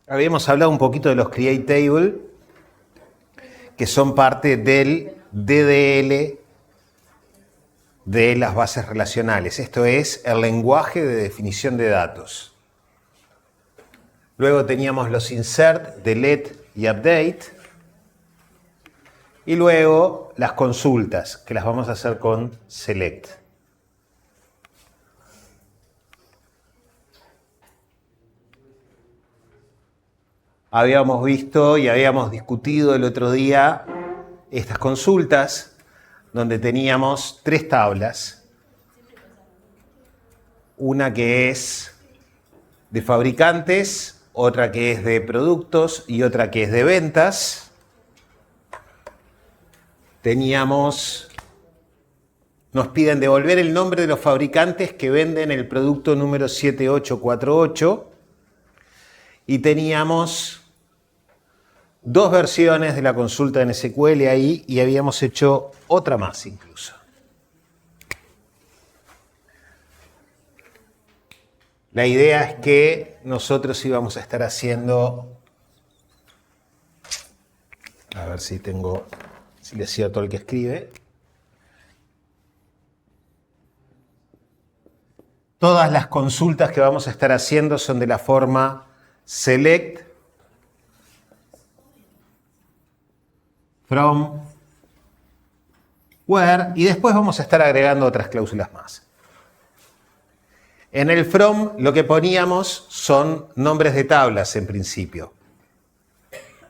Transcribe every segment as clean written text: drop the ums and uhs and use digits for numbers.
Habíamos hablado un poquito de los create table, que son parte del DDL de las bases relacionales. Esto es el lenguaje de definición de datos. Luego teníamos los insert, delete y update. Y luego las consultas, que las vamos a hacer con select. Habíamos visto y habíamos discutido el otro día estas consultas, donde teníamos tres tablas. Una que es de fabricantes, otra que es de productos y otra que es de ventas. Nos piden devolver el nombre de los fabricantes que venden el producto número 7848. Y teníamos dos versiones de la consulta en SQL ahí y habíamos hecho otra más incluso. La idea es que nosotros íbamos a estar haciendo, a ver si le acierto el que escribe. Todas las consultas que vamos a estar haciendo son de la forma select from where y después vamos a estar agregando otras cláusulas más. En el from lo que poníamos son nombres de tablas en principio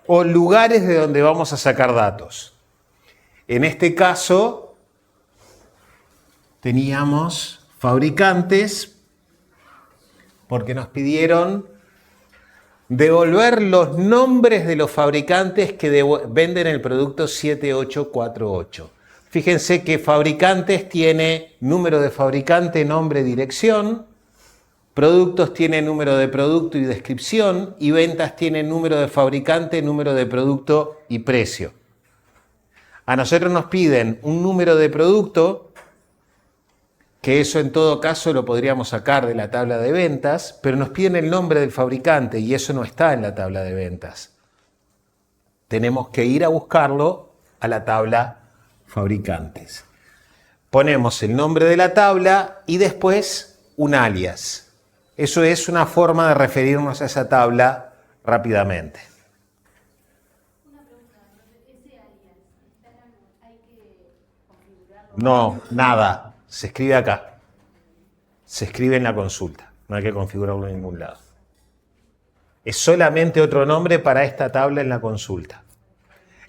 o lugares de donde vamos a sacar datos. En este caso teníamos fabricantes porque nos pidieron devolver los nombres de los fabricantes que venden el producto 7848. Fíjense que fabricantes tiene número de fabricante, nombre, dirección. Productos tiene número de producto y descripción. Y ventas tiene número de fabricante, número de producto y precio. A nosotros nos piden un número de producto, que eso en todo caso lo podríamos sacar de la tabla de ventas, pero nos piden el nombre del fabricante y eso no está en la tabla de ventas. Tenemos que ir a buscarlo a la tabla fabricantes. Ponemos el nombre de la tabla y después un alias. Eso es una forma de referirnos a esa tabla rápidamente. Una pregunta, ese alias, ¿hay que configurarlo? No, nada. Se escribe acá. Se escribe en la consulta. No hay que configurarlo en ningún lado. Es solamente otro nombre para esta tabla en la consulta.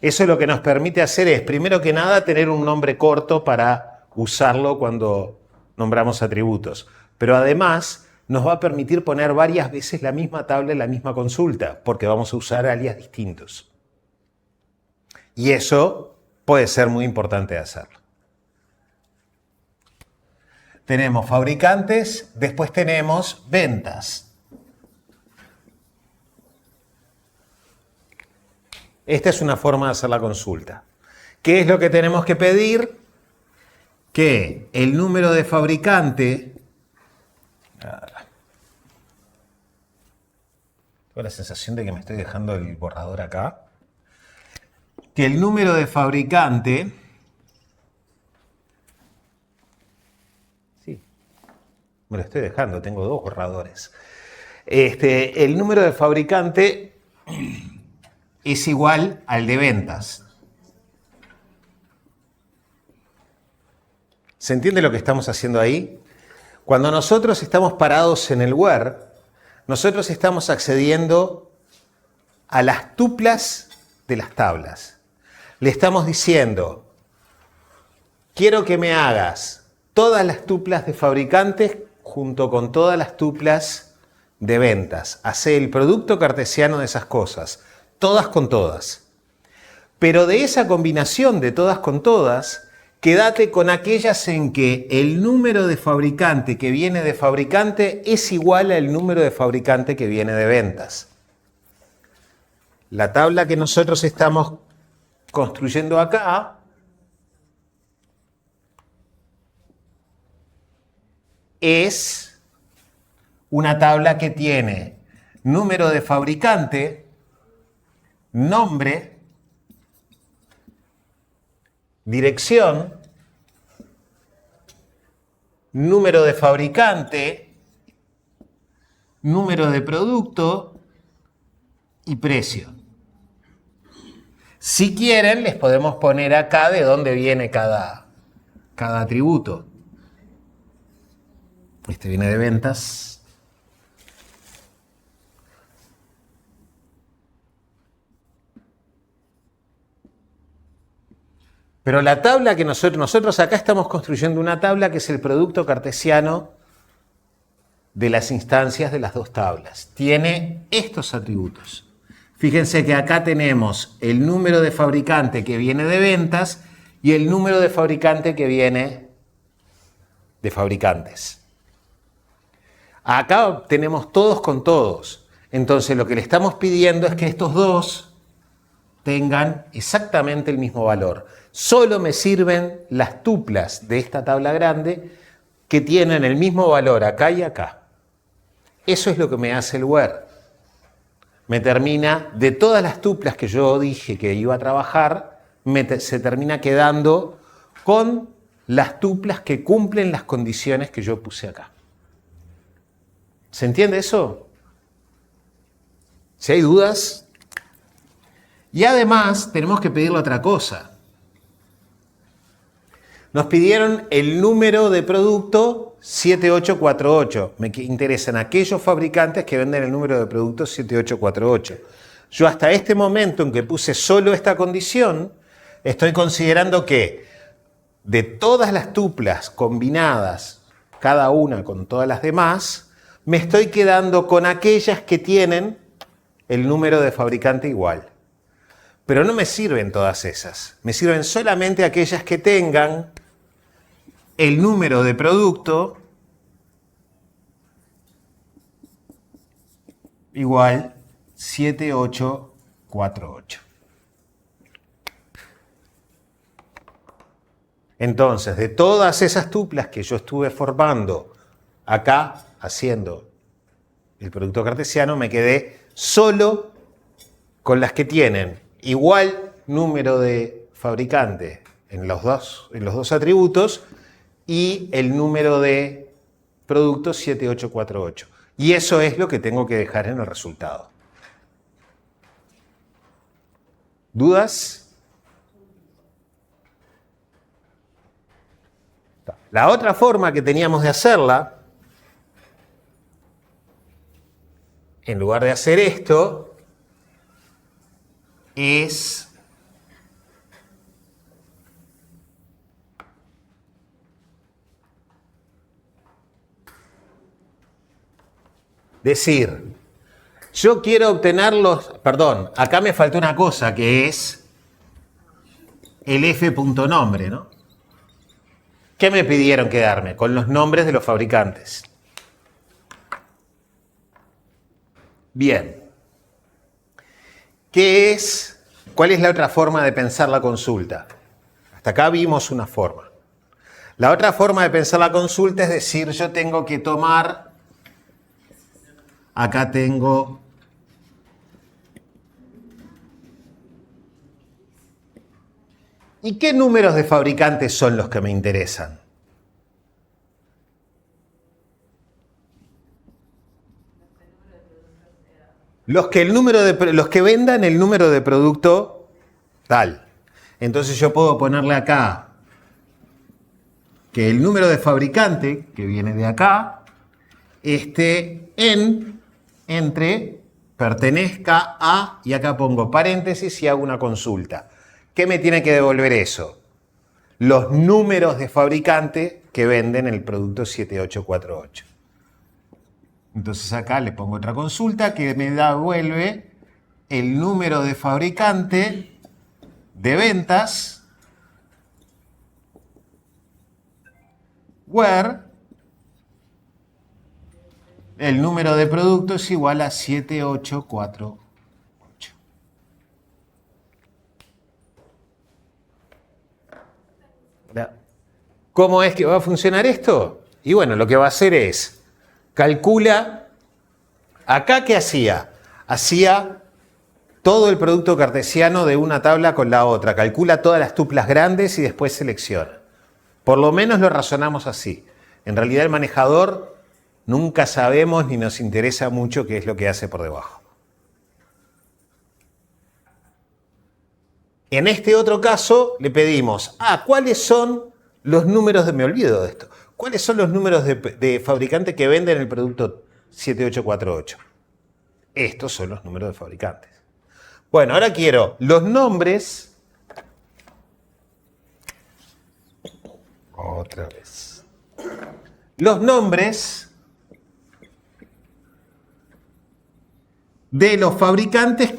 Eso lo que nos permite hacer es, primero que nada, tener un nombre corto para usarlo cuando nombramos atributos. Pero además nos va a permitir poner varias veces la misma tabla en la misma consulta, porque vamos a usar alias distintos. Y eso puede ser muy importante hacerlo. Tenemos fabricantes, después tenemos ventas. Esta es una forma de hacer la consulta. ¿Qué es lo que tenemos que pedir? Que el número de fabricante... Tengo la sensación de que me estoy dejando el borrador acá. Que el número de fabricante... Me lo estoy dejando, tengo dos borradores. El número de fabricante es igual al de ventas. ¿Se entiende lo que estamos haciendo ahí? Cuando nosotros estamos parados en el where, nosotros estamos accediendo a las tuplas de las tablas. Le estamos diciendo, quiero que me hagas todas las tuplas de fabricantes junto con todas las tuplas de ventas. Hace el producto cartesiano de esas cosas, todas con todas. Pero de esa combinación de todas con todas, quédate con aquellas en que el número de fabricante que viene de fabricante es igual al número de fabricante que viene de ventas. La tabla que nosotros estamos construyendo acá es una tabla que tiene número de fabricante, nombre, dirección, número de fabricante, número de producto y precio. Si quieren, les podemos poner acá de dónde viene cada atributo. Este viene de ventas. Pero la tabla que nosotros acá estamos construyendo una tabla que es el producto cartesiano de las instancias de las dos tablas. Tiene estos atributos. Fíjense que acá tenemos el número de fabricante que viene de ventas y el número de fabricante que viene de fabricantes. Acá tenemos todos con todos. Entonces lo que le estamos pidiendo es que estos dos tengan exactamente el mismo valor. Solo me sirven las tuplas de esta tabla grande que tienen el mismo valor acá y acá. Eso es lo que me hace el where. Me termina, de todas las tuplas que yo dije que iba a trabajar, se termina quedando con las tuplas que cumplen las condiciones que yo puse acá. ¿Se entiende eso? Si hay dudas. Y además tenemos que pedirle otra cosa. Nos pidieron el número de producto 7848. Me interesan aquellos fabricantes que venden el número de producto 7848. Yo hasta este momento en que puse solo esta condición, estoy considerando que de todas las tuplas combinadas, cada una con todas las demás, me estoy quedando con aquellas que tienen el número de fabricante igual. Pero no me sirven todas esas. Me sirven solamente aquellas que tengan el número de producto igual 7848. Entonces, de todas esas tuplas que yo estuve formando acá, haciendo el producto cartesiano, me quedé solo con las que tienen igual número de fabricante en los dos atributos y el número de producto 7848. Y eso es lo que tengo que dejar en el resultado. ¿Dudas? La otra forma que teníamos de hacerla, en lugar de hacer esto, es decir, yo quiero obtener perdón, acá me faltó una cosa que es el f.nombre, ¿no? ¿Qué me pidieron quedarme? Con los nombres de los fabricantes. Bien. ¿Cuál es la otra forma de pensar la consulta? Hasta acá vimos una forma. La otra forma de pensar la consulta es decir, yo tengo que tomar, acá tengo ¿y qué números de fabricantes son los que me interesan? Los que vendan el número de producto tal. Entonces yo puedo ponerle acá que el número de fabricante, que viene de acá, esté entre, pertenezca a, y acá pongo paréntesis y hago una consulta. ¿Qué me tiene que devolver eso? Los números de fabricante que venden el producto 7848. Entonces acá le pongo otra consulta que me devuelve el número de fabricante de ventas where el número de producto es igual a 7848. ¿Cómo es que va a funcionar esto? Y bueno, lo que va a hacer es calcula Acá, ¿qué hacía? Hacía todo el producto cartesiano de una tabla con la otra. Calcula todas las tuplas grandes y después selecciona. Por lo menos lo razonamos así. En realidad el manejador nunca sabemos ni nos interesa mucho qué es lo que hace por debajo. En este otro caso le pedimos, ¿cuáles son los números me olvido de esto, ¿cuáles son los números de fabricante que venden el producto 7848? Estos son los números de fabricantes. Bueno, ahora quiero los nombres. Otra vez. Los nombres de los fabricantes,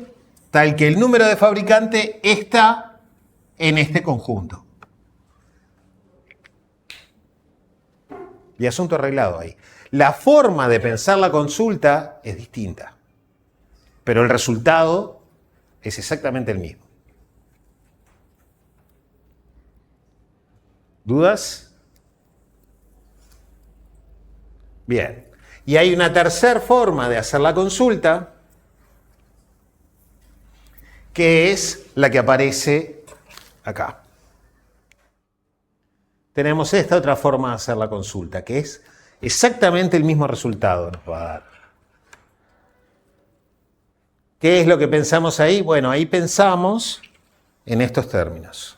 tal que el número de fabricante está en este conjunto. Y asunto arreglado ahí. La forma de pensar la consulta es distinta, pero el resultado es exactamente el mismo. ¿Dudas? Bien. Y hay una tercera forma de hacer la consulta, que es la que aparece acá. Tenemos esta otra forma de hacer la consulta, que es exactamente el mismo resultado nos va a dar. ¿Qué es lo que pensamos ahí? Bueno, ahí pensamos en estos términos.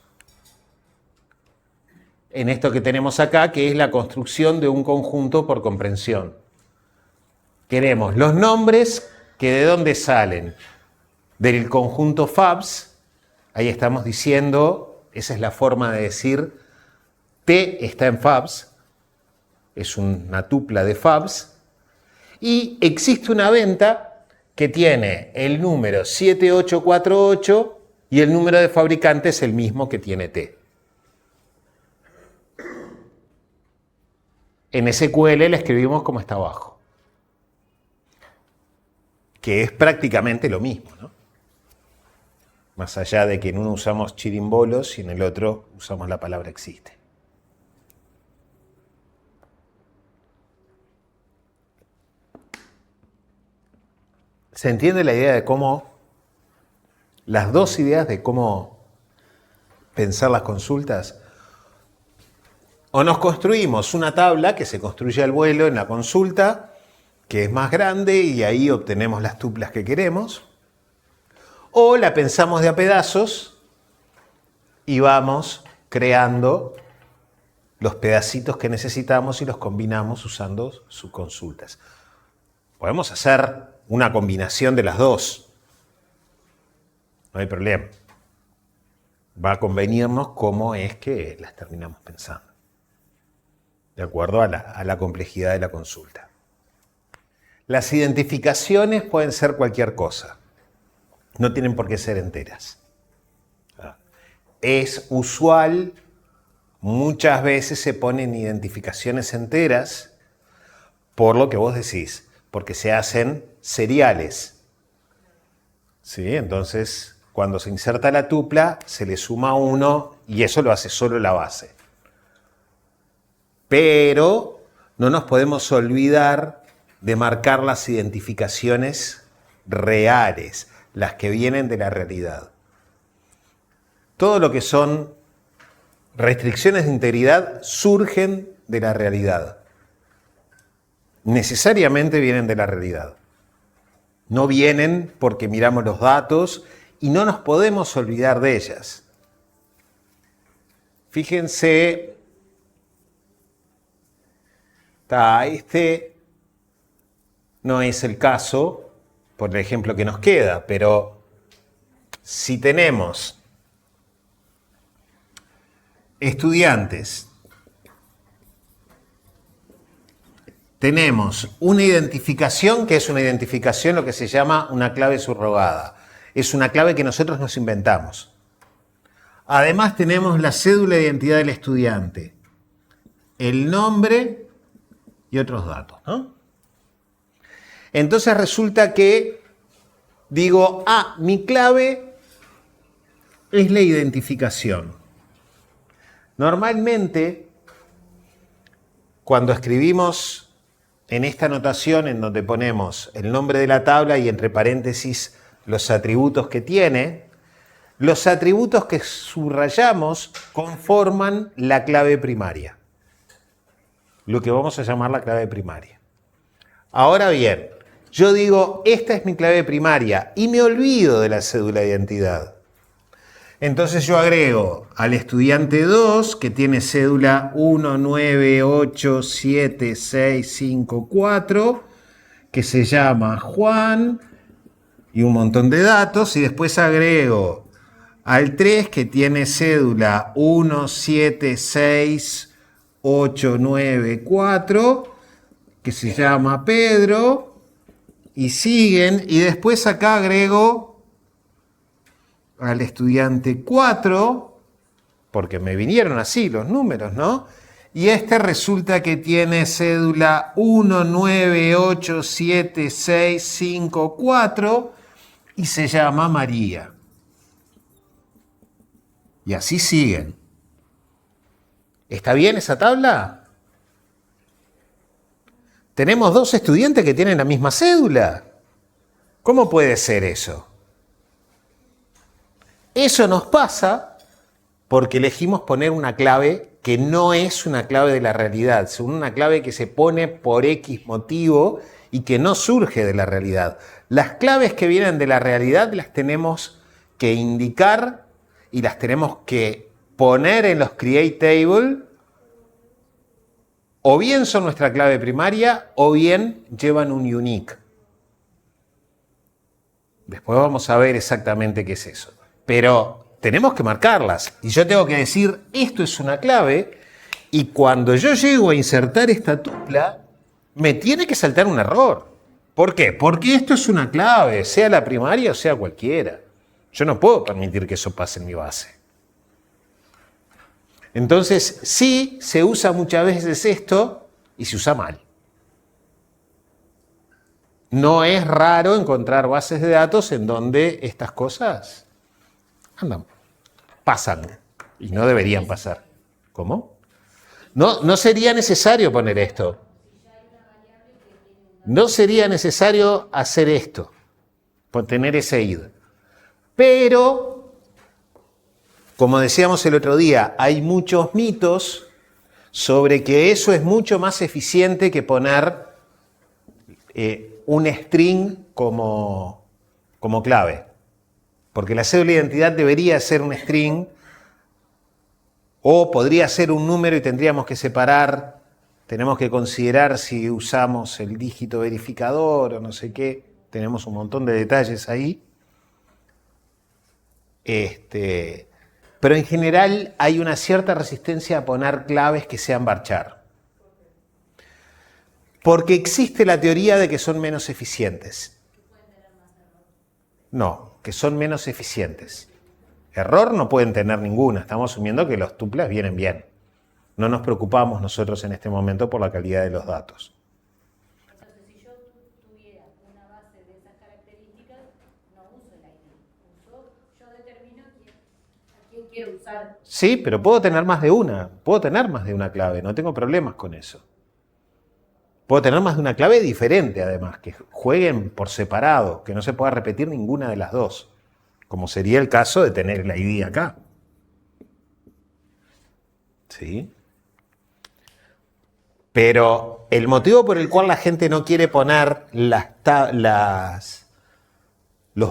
En esto que tenemos acá, que es la construcción de un conjunto por comprensión. Queremos los nombres que de dónde salen. Del conjunto FABS, ahí estamos diciendo, esa es la forma de decir, T está en FABS, es una tupla de FABS, y existe una venta que tiene el número 7848 y el número de fabricante es el mismo que tiene T. En SQL la escribimos como está abajo, que es prácticamente lo mismo, ¿no? Más allá de que en uno usamos chirimbolos y en el otro usamos la palabra existe. ¿Se entiende la idea de cómo, las dos ideas de cómo pensar las consultas? O nos construimos una tabla que se construye al vuelo en la consulta, que es más grande y ahí obtenemos las tuplas que queremos. O la pensamos de a pedazos y vamos creando los pedacitos que necesitamos y los combinamos usando subconsultas. Podemos hacer una combinación de las dos. No hay problema. Va a convenirnos cómo es que las terminamos pensando. De acuerdo a la complejidad de la consulta. Las identificaciones pueden ser cualquier cosa. No tienen por qué ser enteras. Es usual, muchas veces se ponen identificaciones enteras por lo que vos decís, porque se hacen seriales. ¿Sí? Entonces, cuando se inserta la tupla, se le suma 1 y eso lo hace solo la base. Pero no nos podemos olvidar de marcar las identificaciones reales, las que vienen de la realidad. Todo lo que son restricciones de integridad surgen de la realidad. Necesariamente vienen de la realidad. No vienen porque miramos los datos y no nos podemos olvidar de ellas. Fíjense, este no es el caso, por el ejemplo que nos queda, pero si tenemos estudiantes, tenemos una identificación que es una identificación, lo que se llama una clave subrogada. Es una clave que nosotros nos inventamos. Además tenemos la cédula de identidad del estudiante, el nombre y otros datos, ¿no? Entonces resulta que digo, mi clave es la identificación. Normalmente, cuando escribimos en esta notación en donde ponemos el nombre de la tabla y entre paréntesis los atributos que tiene, los atributos que subrayamos conforman la clave primaria, lo que vamos a llamar la clave primaria. Ahora bien, yo digo, esta es mi clave primaria y me olvido de la cédula de identidad. Entonces yo agrego al estudiante 2, que tiene cédula 1987654, que se llama Juan, y un montón de datos, y después agrego al 3, que tiene cédula 176894, que se llama Pedro, y siguen, y después acá agrego al estudiante 4, porque me vinieron así los números, ¿no? Y este resulta que tiene cédula 1987654 y se llama María. Y así siguen. ¿Está bien esa tabla? Tenemos 2 estudiantes que tienen la misma cédula. ¿Cómo puede ser eso? Eso nos pasa porque elegimos poner una clave que no es una clave de la realidad, sino una clave que se pone por X motivo y que no surge de la realidad. Las claves que vienen de la realidad las tenemos que indicar y las tenemos que poner en los create table, o bien son nuestra clave primaria o bien llevan un unique. Después vamos a ver exactamente qué es eso. Pero tenemos que marcarlas y yo tengo que decir, esto es una clave, y cuando yo llego a insertar esta tupla, me tiene que saltar un error. ¿Por qué? Porque esto es una clave, sea la primaria o sea cualquiera. Yo no puedo permitir que eso pase en mi base. Entonces, sí, se usa muchas veces esto y se usa mal. No es raro encontrar bases de datos en donde estas cosas pasan y no deberían pasar. ¿Cómo? No sería necesario poner esto. No sería necesario hacer esto, por tener ese id. Pero, como decíamos el otro día, hay muchos mitos sobre que eso es mucho más eficiente que poner un string como clave. Porque la cédula de identidad debería ser un string o podría ser un número y tendríamos que separar, tenemos que considerar si usamos el dígito verificador o no sé qué, tenemos un montón de detalles ahí. Pero en general hay una cierta resistencia a poner claves que sean varchar. Porque existe la teoría de que son menos eficientes. No, que son menos eficientes. Error no pueden tener ninguna, estamos asumiendo que los tuplas vienen bien. No nos preocupamos nosotros en este momento por la calidad de los datos. Entonces, si yo tuviera una base de esas características, no uso el ID. Yo determino a quién quiero usar. Sí, pero puedo tener más de una. Puedo tener más de una clave, no tengo problemas con eso. Puedo tener más de una clave diferente, además, que jueguen por separado, que no se pueda repetir ninguna de las dos, como sería el caso de tener el ID acá. ¿Sí? Pero el motivo por el cual la gente no quiere poner los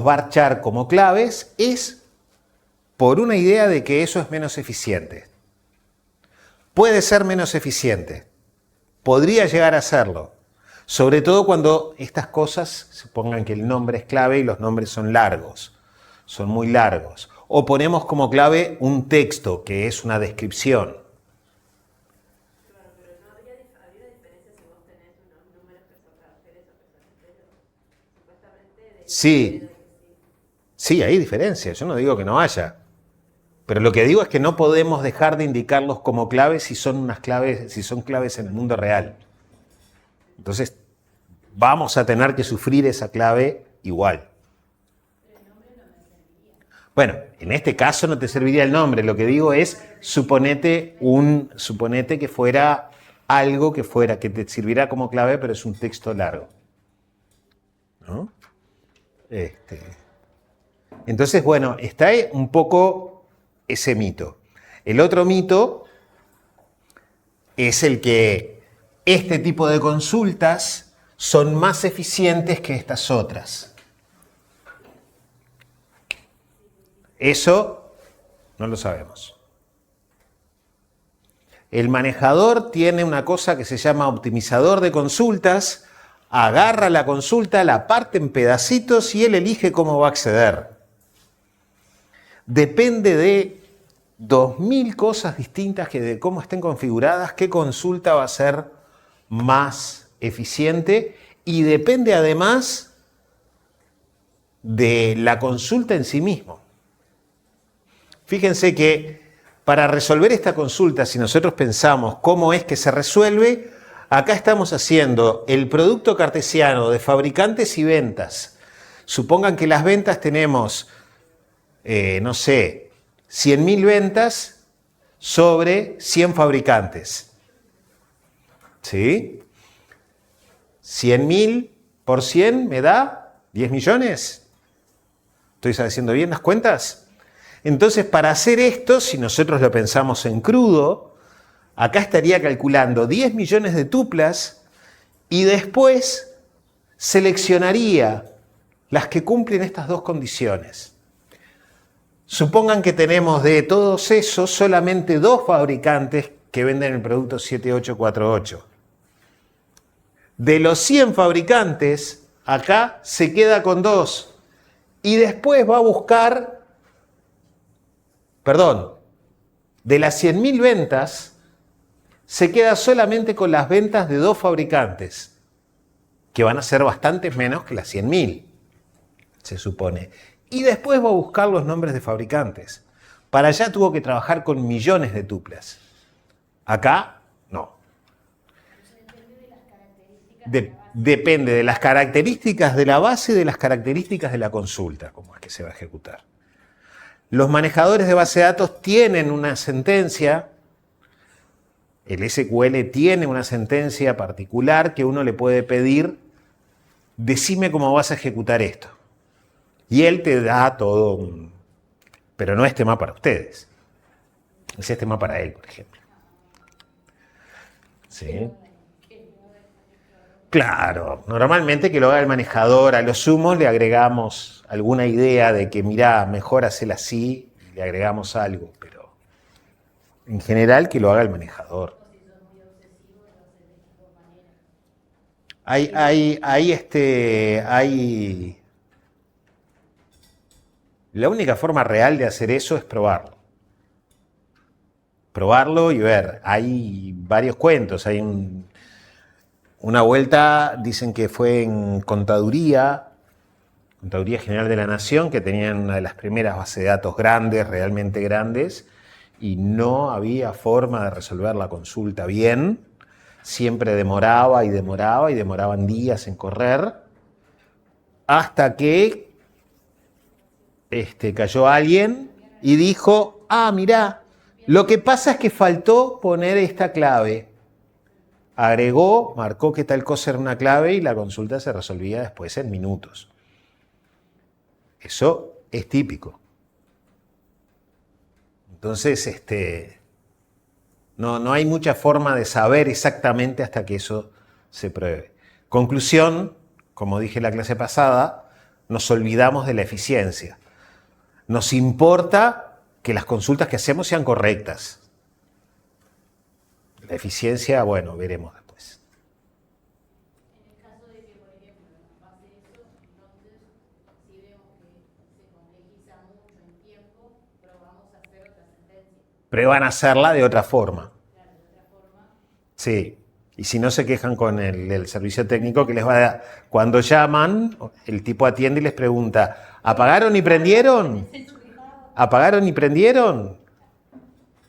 varchar como claves es por una idea de que eso es menos eficiente. Puede ser menos eficiente. Podría llegar a serlo. Sobre todo cuando estas cosas se pongan que el nombre es clave y los nombres son largos. Son muy largos. O ponemos como clave un texto que es una descripción. Claro, pero no habría diferencia si vos tenés unos números que son caracteres o que son enteros. Supuestamente. Sí. Sí, hay diferencia. Yo no digo que no haya. Pero lo que digo es que no podemos dejar de indicarlos como claves si son claves en el mundo real. Entonces, vamos a tener que sufrir esa clave igual. Bueno, en este caso no te serviría el nombre. Lo que digo es, suponete que fuera algo que te sirviera como clave, pero es un texto largo, ¿no? Entonces, bueno, está ahí un poco ese mito. El otro mito es el que este tipo de consultas son más eficientes que estas otras. Eso no lo sabemos. El manejador tiene una cosa que se llama optimizador de consultas, agarra la consulta, la parte en pedacitos y él elige cómo va a acceder. Depende de 2000 cosas distintas que de cómo estén configuradas, qué consulta va a ser más eficiente y depende además de la consulta en sí mismo. Fíjense que para resolver esta consulta, si nosotros pensamos cómo es que se resuelve, acá estamos haciendo el producto cartesiano de fabricantes y ventas. Supongan que las ventas tenemos, no sé, 100.000 ventas sobre 100 fabricantes. ¿Sí? 100.000 por 100 me da 10 millones. ¿Estoy haciendo bien las cuentas? Entonces, para hacer esto, si nosotros lo pensamos en crudo, acá estaría calculando 10 millones de tuplas y después seleccionaría las que cumplen estas dos condiciones. Supongan que tenemos de todos esos solamente 2 fabricantes que venden el producto 7848. De los 100 fabricantes, acá se queda con 2 y después va a buscar, de las 100.000 ventas, se queda solamente con las ventas de 2 fabricantes, que van a ser bastantes menos que las 100.000, se supone. Y después va a buscar los nombres de fabricantes. Para allá tuvo que trabajar con millones de tuplas. Acá, no. Depende de las características de la base y de las características de la consulta, cómo es que se va a ejecutar. Los manejadores de base de datos tienen una sentencia, el SQL tiene una sentencia particular que uno le puede pedir, decime cómo vas a ejecutar esto. Y él te da todo, pero no es tema para ustedes. Ese es tema para él, por ejemplo. ¿Sí? Claro, normalmente que lo haga el manejador, a lo sumo le agregamos alguna idea de que, mirá, mejor hacerla así, y le agregamos algo, pero en general que lo haga el manejador. La única forma real de hacer eso es probarlo. Probarlo y ver. Hay varios cuentos, hay una vuelta, dicen que fue en Contaduría General de la Nación, que tenían una de las primeras bases de datos grandes, realmente grandes, y no había forma de resolver la consulta bien. Siempre demoraba y demoraban días en correr, hasta que cayó alguien y dijo, mirá, lo que pasa es que faltó poner esta clave. Agregó, marcó que tal cosa era una clave y la consulta se resolvía después en minutos. Eso es típico. Entonces, no hay mucha forma de saber exactamente hasta que eso se pruebe. Conclusión, como dije en la clase pasada, nos olvidamos de la eficiencia. Nos importa que las consultas que hacemos sean correctas. La eficiencia, bueno, veremos después. En el caso de que, por ejemplo, nos pase eso, entonces, si vemos que se complejiza mucho en tiempo, probamos a hacer otra sentencia. Prueban a hacerla de otra forma. Claro, de otra forma. Sí. Y si no, se quejan con el servicio técnico que les va a dar. Cuando llaman, el tipo atiende y les pregunta, ¿apagaron y prendieron? ¿Apagaron y prendieron?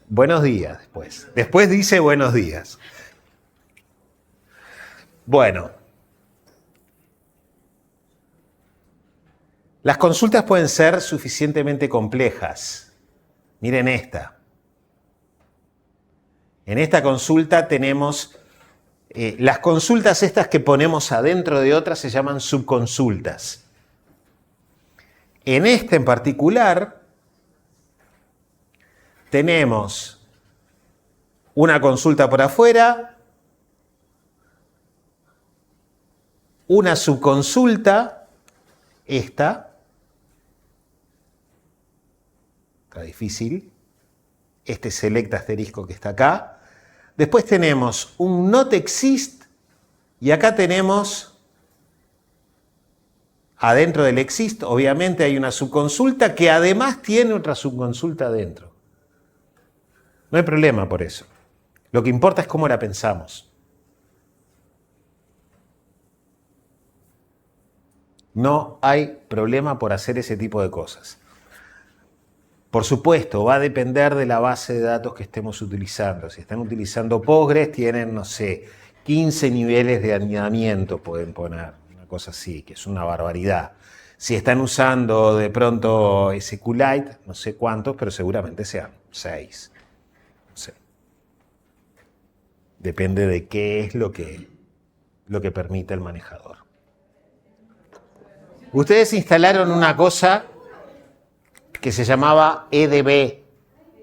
Buenos días después. Después dice buenos días. Bueno. Las consultas pueden ser suficientemente complejas. Miren esta. En esta consulta tenemos Las consultas estas que ponemos adentro de otras se llaman subconsultas. En este en particular tenemos una consulta por afuera, una subconsulta, esta, está difícil, este select asterisco que está acá. Después tenemos un not exist y acá tenemos, adentro del exist, obviamente hay una subconsulta que además tiene otra subconsulta adentro. No hay problema por eso. Lo que importa es cómo la pensamos. No hay problema por hacer ese tipo de cosas. Por supuesto, va a depender de la base de datos que estemos utilizando. Si están utilizando Postgres, tienen, no sé, 15 niveles de anidamiento, pueden poner, una cosa así, que es una barbaridad. Si están usando de pronto SQLite, no sé cuántos, pero seguramente sean 6. No sé. Depende de qué es lo que permite el manejador. Ustedes instalaron una cosa que se llamaba EDB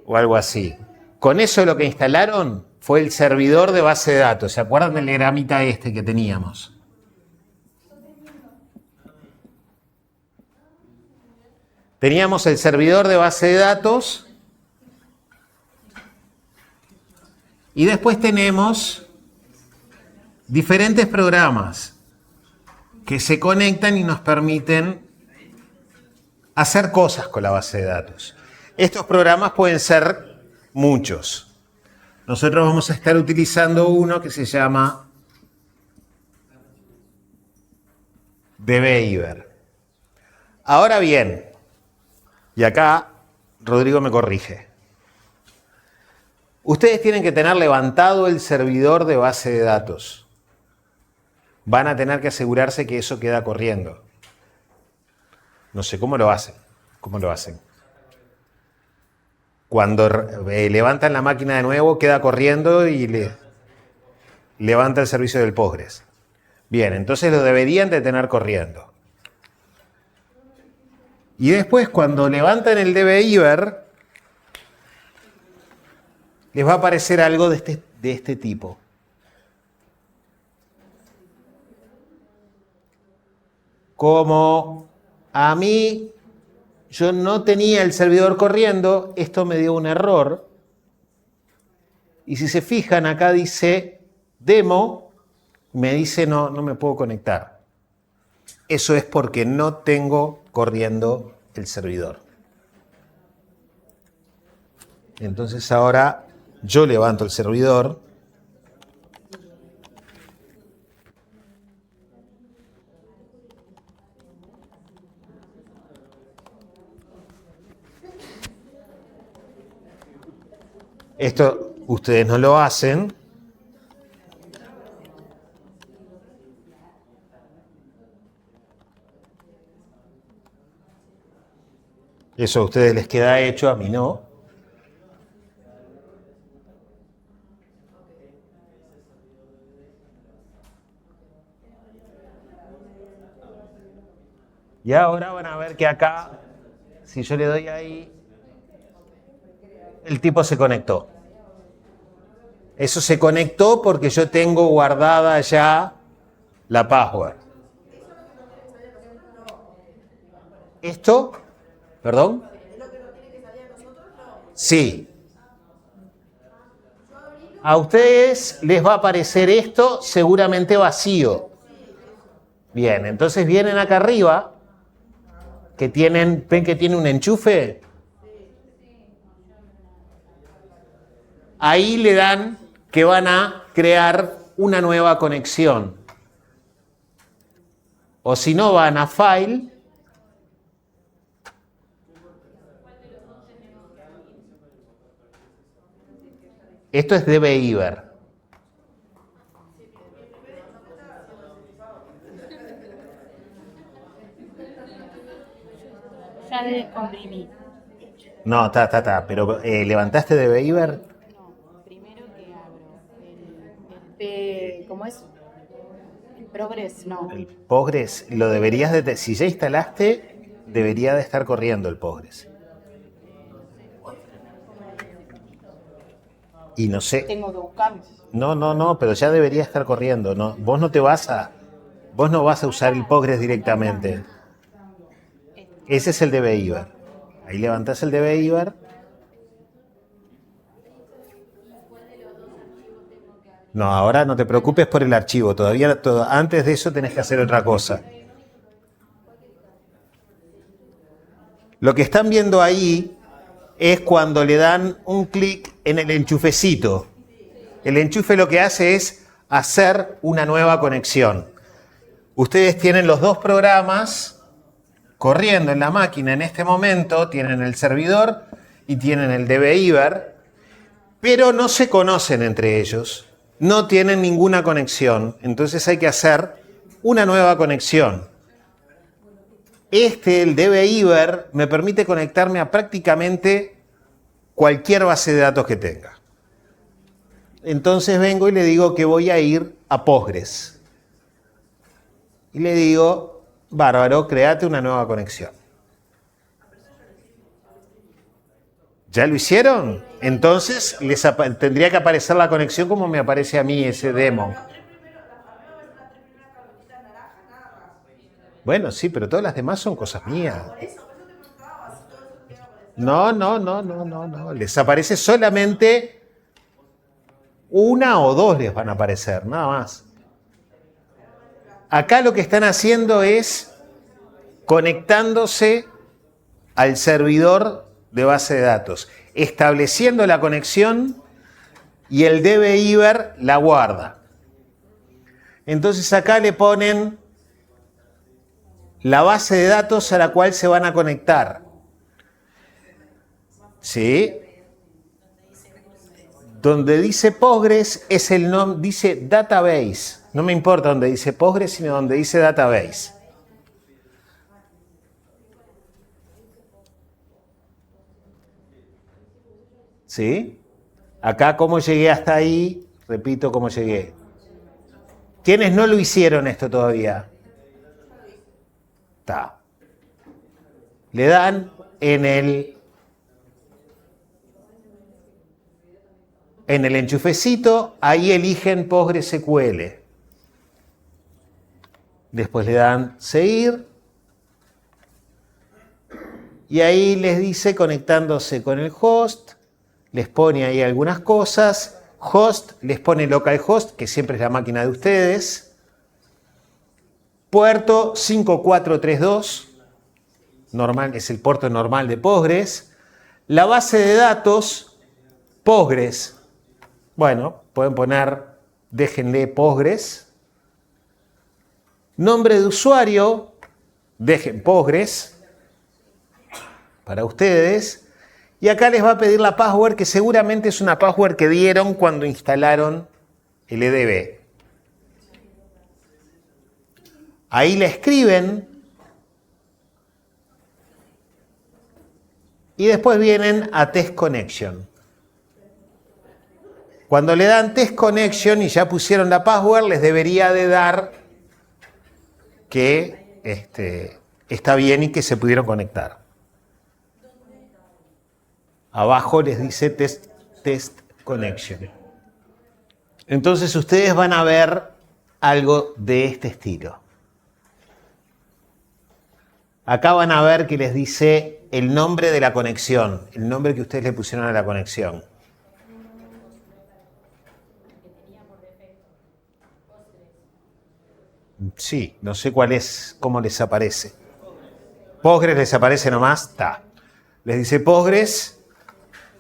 o algo así. Con eso lo que instalaron fue el servidor de base de datos. ¿Se acuerdan del diagramita este que teníamos? Teníamos el servidor de base de datos y después tenemos diferentes programas que se conectan y nos permiten hacer cosas con la base de datos. Estos programas pueden ser muchos. Nosotros vamos a estar utilizando uno que se llama dbeaver. Ahora bien, y acá Rodrigo me corrige, ustedes tienen que tener levantado el servidor de base de datos. Van a tener que asegurarse que eso queda corriendo. No sé cómo lo hacen. ¿Cómo lo hacen? Cuando levantan la máquina de nuevo, queda corriendo y levanta el servicio del Postgres. Bien, entonces lo deberían de tener corriendo. Y después, cuando levantan el dbeaver, les va a aparecer algo de este tipo. Como a mí, yo no tenía el servidor corriendo, esto me dio un error. Y si se fijan, acá dice demo, me dice no me puedo conectar. Eso es porque no tengo corriendo el servidor. Entonces ahora yo levanto el servidor. Esto ustedes no lo hacen. Eso a ustedes les queda hecho, a mí no. Y ahora van a ver que acá, si yo le doy ahí, el tipo se conectó. Eso se conectó porque yo tengo guardada ya la password. ¿Esto? ¿Perdón? Sí. A ustedes les va a aparecer esto seguramente vacío. Bien, entonces vienen acá arriba, ven que tiene un enchufe. Ahí le dan que van a crear una nueva conexión. O si no, van a File. Esto es dbeaver. Ya descomprimí. No, está. Pero ¿levantaste dbeaver? No, primero que abro ¿cómo Progress, no. El Postgres lo deberías de... Si ya instalaste, debería de estar corriendo el Postgres. Y no sé... Tengo que buscarlo. No, pero ya debería estar corriendo. No, vos no vas a usar el Postgres directamente. Ese es el DB-IVAR. Ahí levantás el DB-IVAR. No, ahora no te preocupes por el archivo. Todavía, antes de eso tenés que hacer otra cosa. Lo que están viendo ahí es cuando le dan un clic en el enchufecito. El enchufe lo que hace es hacer una nueva conexión. Ustedes tienen los dos programas corriendo en la máquina en este momento, tienen el servidor y tienen el DB-IVAR, pero no se conocen entre ellos, no tienen ninguna conexión, entonces hay que hacer una nueva conexión. El DB-IVAR, me permite conectarme a prácticamente cualquier base de datos que tenga. Entonces vengo y le digo que voy a ir a Postgres. Y le digo, bárbaro, créate una nueva conexión. ¿Ya lo hicieron? Entonces tendría que aparecer la conexión como me aparece a mí ese demo. Bueno, sí, pero todas las demás son cosas mías. No. Les aparece solamente una o dos, les van a aparecer, nada más. Acá lo que están haciendo es conectándose al servidor de base de datos, estableciendo la conexión y el DB-IVAR la guarda. Entonces acá le ponen la base de datos a la cual se van a conectar. ¿Sí? Donde dice Postgres es el nombre, dice Database. No me importa donde dice Postgres, sino donde dice Database. ¿Sí? Acá, ¿cómo llegué hasta ahí? Repito cómo llegué. ¿Quiénes no lo hicieron esto todavía? Está. Le dan en el enchufecito, ahí eligen PostgreSQL. Después le dan seguir. Y ahí les dice conectándose con el host. Les pone ahí algunas cosas. Host, les pone localhost, que siempre es la máquina de ustedes. Puerto 5432. Normal, es el puerto normal de Postgres. La base de datos, Postgres. Bueno, pueden poner, déjenle Postgres. Nombre de usuario, dejen Postgres para ustedes. Y acá les va a pedir la password, que seguramente es una password que dieron cuando instalaron el EDB. Ahí la escriben. Y después vienen a Test Connection. Cuando le dan Test Connection y ya pusieron la password, les debería de dar que está bien y que se pudieron conectar. Abajo les dice Test Connection. Entonces ustedes van a ver algo de este estilo. Acá van a ver que les dice el nombre de la conexión, el nombre que ustedes le pusieron a la conexión. Sí, no sé cuál es, cómo les aparece. Postgres les aparece nomás, está. Les dice Postgres.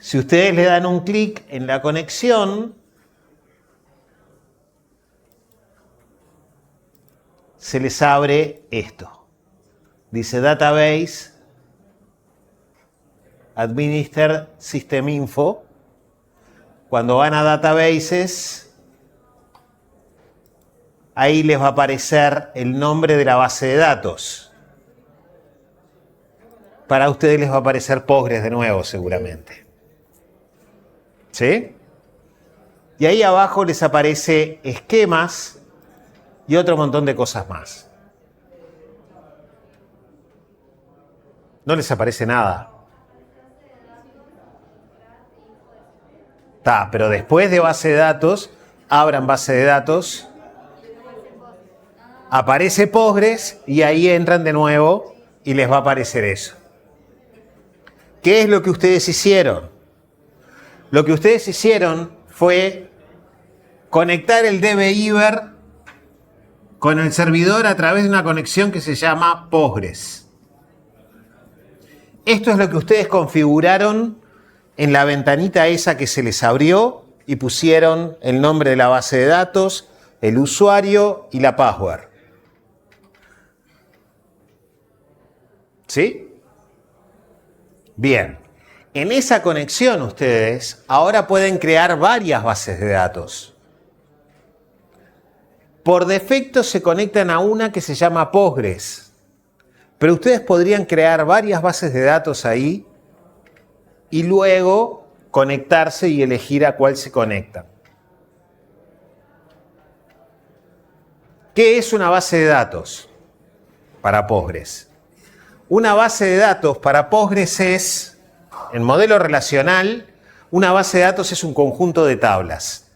Si ustedes le dan un clic en la conexión, se les abre esto. Dice Database, Administer System Info. Cuando van a Databases, ahí les va a aparecer el nombre de la base de datos. Para ustedes les va a aparecer Postgres de nuevo, seguramente. ¿Sí? Y ahí abajo les aparece esquemas. y otro montón de cosas más. No les aparece nada. Está, pero después de base de datos, abran base de datos, aparece Postgres y ahí entran de nuevo y les va a aparecer eso. ¿Qué es lo que ustedes hicieron? Lo que ustedes hicieron fue conectar el DB-IBER con el servidor a través de una conexión que se llama Postgres. Esto es lo que ustedes configuraron en la ventanita esa que se les abrió y pusieron el nombre de la base de datos, el usuario y la password. ¿Sí? Bien. En esa conexión ustedes ahora pueden crear varias bases de datos. Por defecto se conectan a una que se llama Postgres, pero ustedes podrían crear varias bases de datos ahí y luego conectarse y elegir a cuál se conectan. ¿Qué es una base de datos para Postgres? Una base de datos para Postgres es, en modelo relacional, una base de datos es un conjunto de tablas.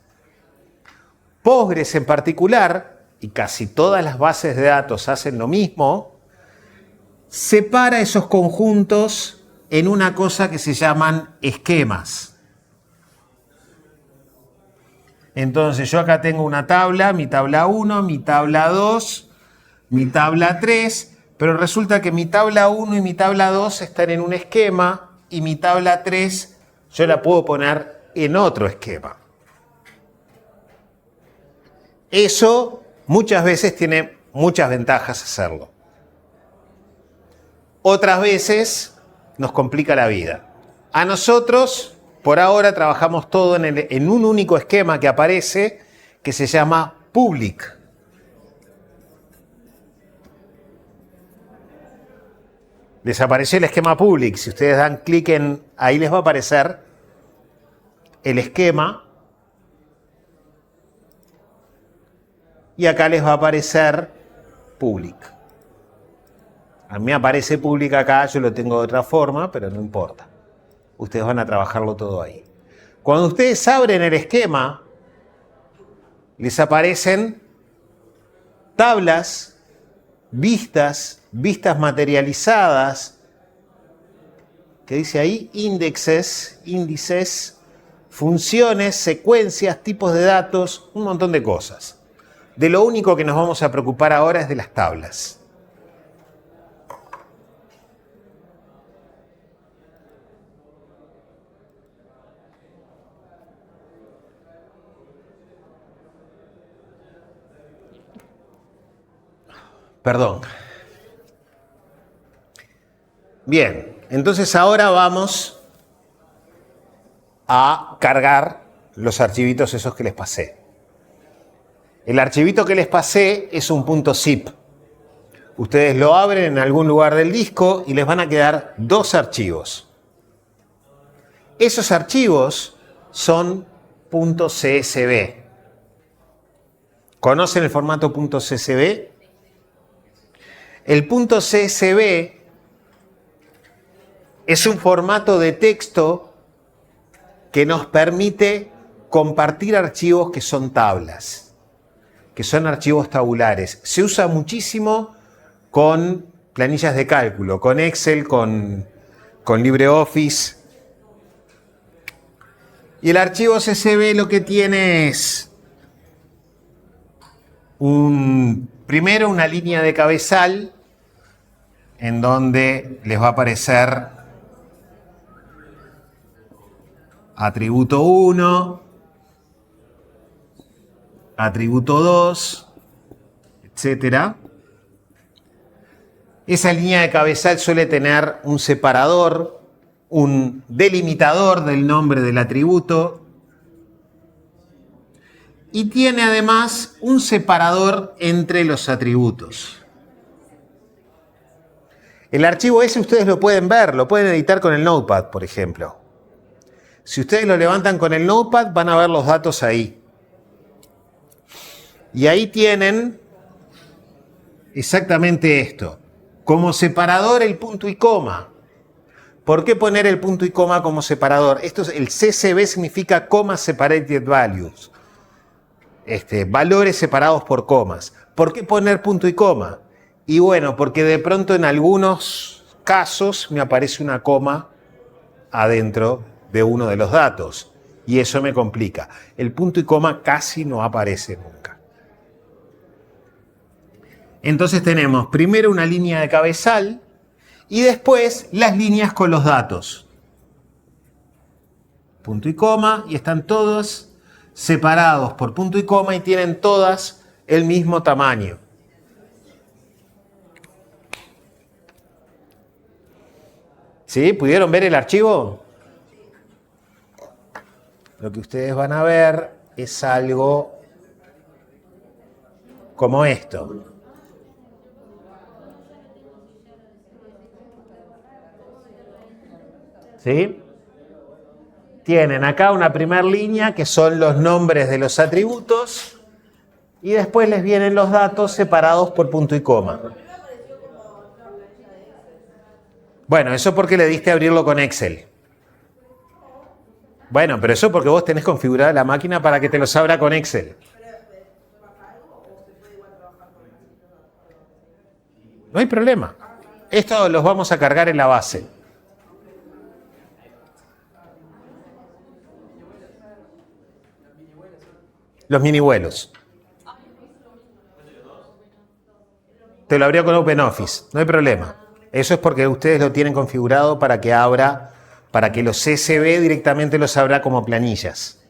Postgres en particular, y casi todas las bases de datos hacen lo mismo, separa esos conjuntos en una cosa que se llaman esquemas. Entonces yo acá tengo una tabla, mi tabla 1, mi tabla 2, mi tabla 3, pero resulta que mi tabla 1 y mi tabla 2 están en un esquema y mi tabla 3 yo la puedo poner en otro esquema. Eso muchas veces tiene muchas ventajas hacerlo. Otras veces nos complica la vida. A nosotros, por ahora, trabajamos todo en un único esquema que aparece, que se llama public. Desapareció el esquema public. Si ustedes dan clic en ahí les va a aparecer el esquema. Y acá les va a aparecer public. A mí me aparece public acá, yo lo tengo de otra forma, pero no importa. Ustedes van a trabajarlo todo ahí. Cuando ustedes abren el esquema, les aparecen tablas, vistas materializadas, que dice ahí índices, funciones, secuencias, tipos de datos, un montón de cosas. De lo único que nos vamos a preocupar ahora es de las tablas. Perdón. Bien, entonces ahora vamos a cargar los archivitos esos que les pasé. El archivito que les pasé es un .zip. Ustedes lo abren en algún lugar del disco y les van a quedar dos archivos. Esos archivos son .csv. ¿Conocen el formato .csv? El .csv es un formato de texto que nos permite compartir archivos que son tablas, que son archivos tabulares. Se usa muchísimo con planillas de cálculo, con Excel, con LibreOffice. Y el archivo CSV lo que tiene es primero una línea de cabezal en donde les va a aparecer atributo 1, atributo 2, etc. Esa línea de cabezal suele tener un separador, un delimitador del nombre del atributo y tiene además un separador entre los atributos. El archivo ese ustedes lo pueden ver, lo pueden editar con el Notepad, por ejemplo. Si ustedes lo levantan con el Notepad van a ver los datos ahí. Y ahí tienen exactamente esto. Como separador el punto y coma. ¿Por qué poner el punto y coma como separador? El CSV significa Comma Separated Values. Valores separados por comas. ¿Por qué poner punto y coma? Y bueno, porque de pronto en algunos casos me aparece una coma adentro de uno de los datos. Y eso me complica. El punto y coma casi no aparece nunca. Entonces tenemos primero una línea de cabezal y después las líneas con los datos. Punto y coma, y están todos separados por punto y coma y tienen todas el mismo tamaño. ¿Sí? ¿Pudieron ver el archivo? Lo que ustedes van a ver es algo como esto. ¿Sí? Tienen acá una primera línea que son los nombres de los atributos y después les vienen los datos separados por punto y coma. Bueno, eso porque le diste a abrirlo con Excel. Bueno, pero eso porque vos tenés configurada la máquina para que te los abra con Excel. No hay problema. Esto los vamos a cargar en la base. Los mini vuelos. Te lo abrió con OpenOffice, no hay problema. Eso es porque ustedes lo tienen configurado para que abra, para que los CSV directamente los abra como planillas.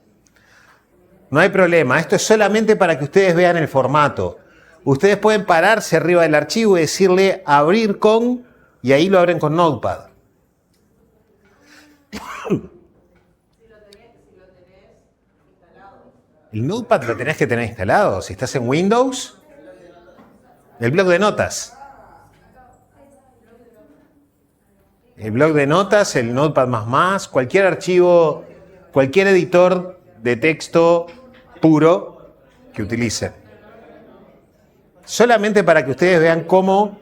No hay problema, esto es solamente para que ustedes vean el formato. Ustedes pueden pararse arriba del archivo y decirle abrir con, y ahí lo abren con Notepad. El Notepad lo tenés que tener instalado. Si estás en Windows, el bloc de notas. El bloc de notas, el Notepad++, cualquier archivo, cualquier editor de texto puro que utilicen. Solamente para que ustedes vean cómo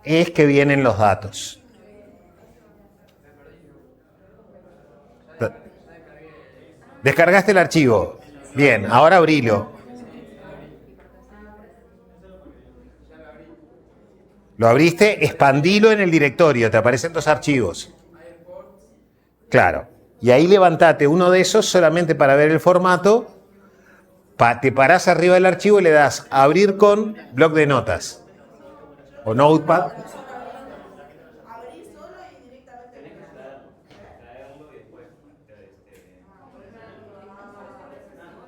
es que vienen los datos. Descargaste el archivo. Bien, ahora abrilo. Lo abriste, expandilo en el directorio, te aparecen dos archivos. Claro. Y ahí levantate uno de esos solamente para ver el formato. Te parás arriba del archivo y le das abrir con bloc de notas. O Notepad.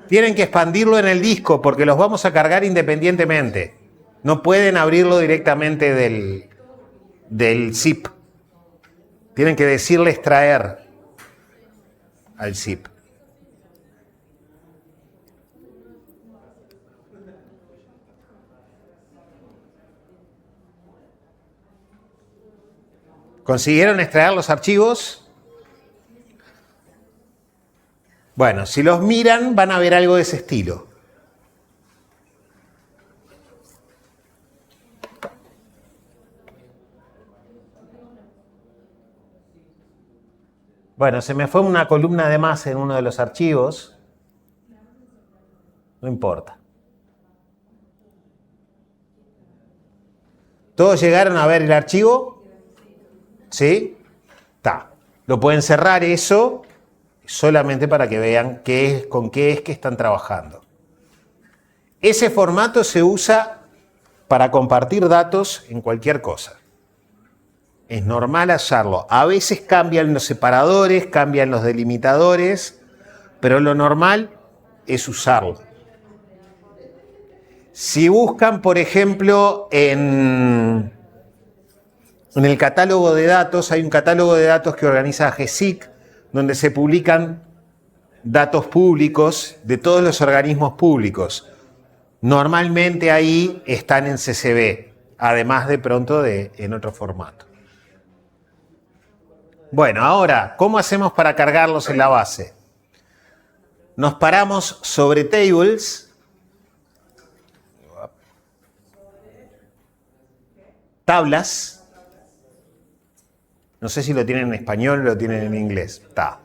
Tienen que expandirlo en el disco porque los vamos a cargar independientemente. No pueden abrirlo directamente del zip. Tienen que decirle extraer al zip. ¿Consiguieron extraer los archivos? Bueno, si los miran van a ver algo de ese estilo. Bueno, se me fue una columna de más en uno de los archivos. No importa. ¿Todos llegaron a ver el archivo? ¿Sí? Está. Lo pueden cerrar eso solamente para que vean con qué es que están trabajando. Ese formato se usa para compartir datos en cualquier cosa. Es normal hacerlo. A veces cambian los separadores, cambian los delimitadores, pero lo normal es usarlo. Si buscan, por ejemplo, en el catálogo de datos, hay un catálogo de datos que organiza GESIC, donde se publican datos públicos de todos los organismos públicos. Normalmente ahí están en CSV, además de pronto en otro formato. Bueno, ahora, ¿cómo hacemos para cargarlos en la base? Nos paramos sobre Tables. tablas. No sé si lo tienen en español o lo tienen en inglés. Está.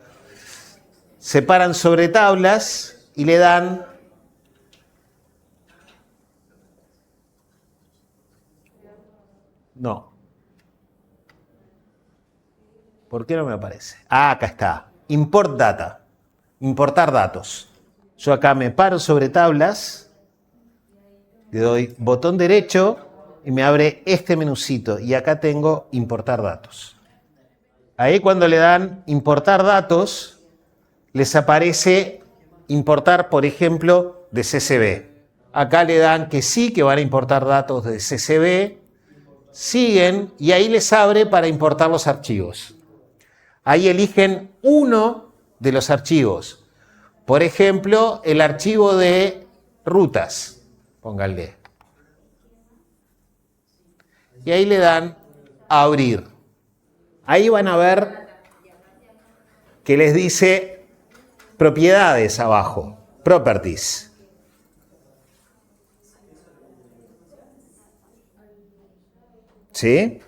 Se paran sobre tablas y le dan no. ¿Por qué no me aparece? Ah, acá está. Import data. Importar datos. Yo acá me paro sobre tablas, le doy botón derecho y me abre este menucito. Y acá tengo importar datos. Ahí cuando le dan importar datos, les aparece importar, por ejemplo, de CSV. Acá le dan que sí, que van a importar datos de CSV. Siguen y ahí les abre para importar los archivos. Ahí eligen uno de los archivos. Por ejemplo, el archivo de rutas. Pónganle. Y ahí le dan a abrir. Ahí van a ver que les dice propiedades abajo. Properties. ¿Sí?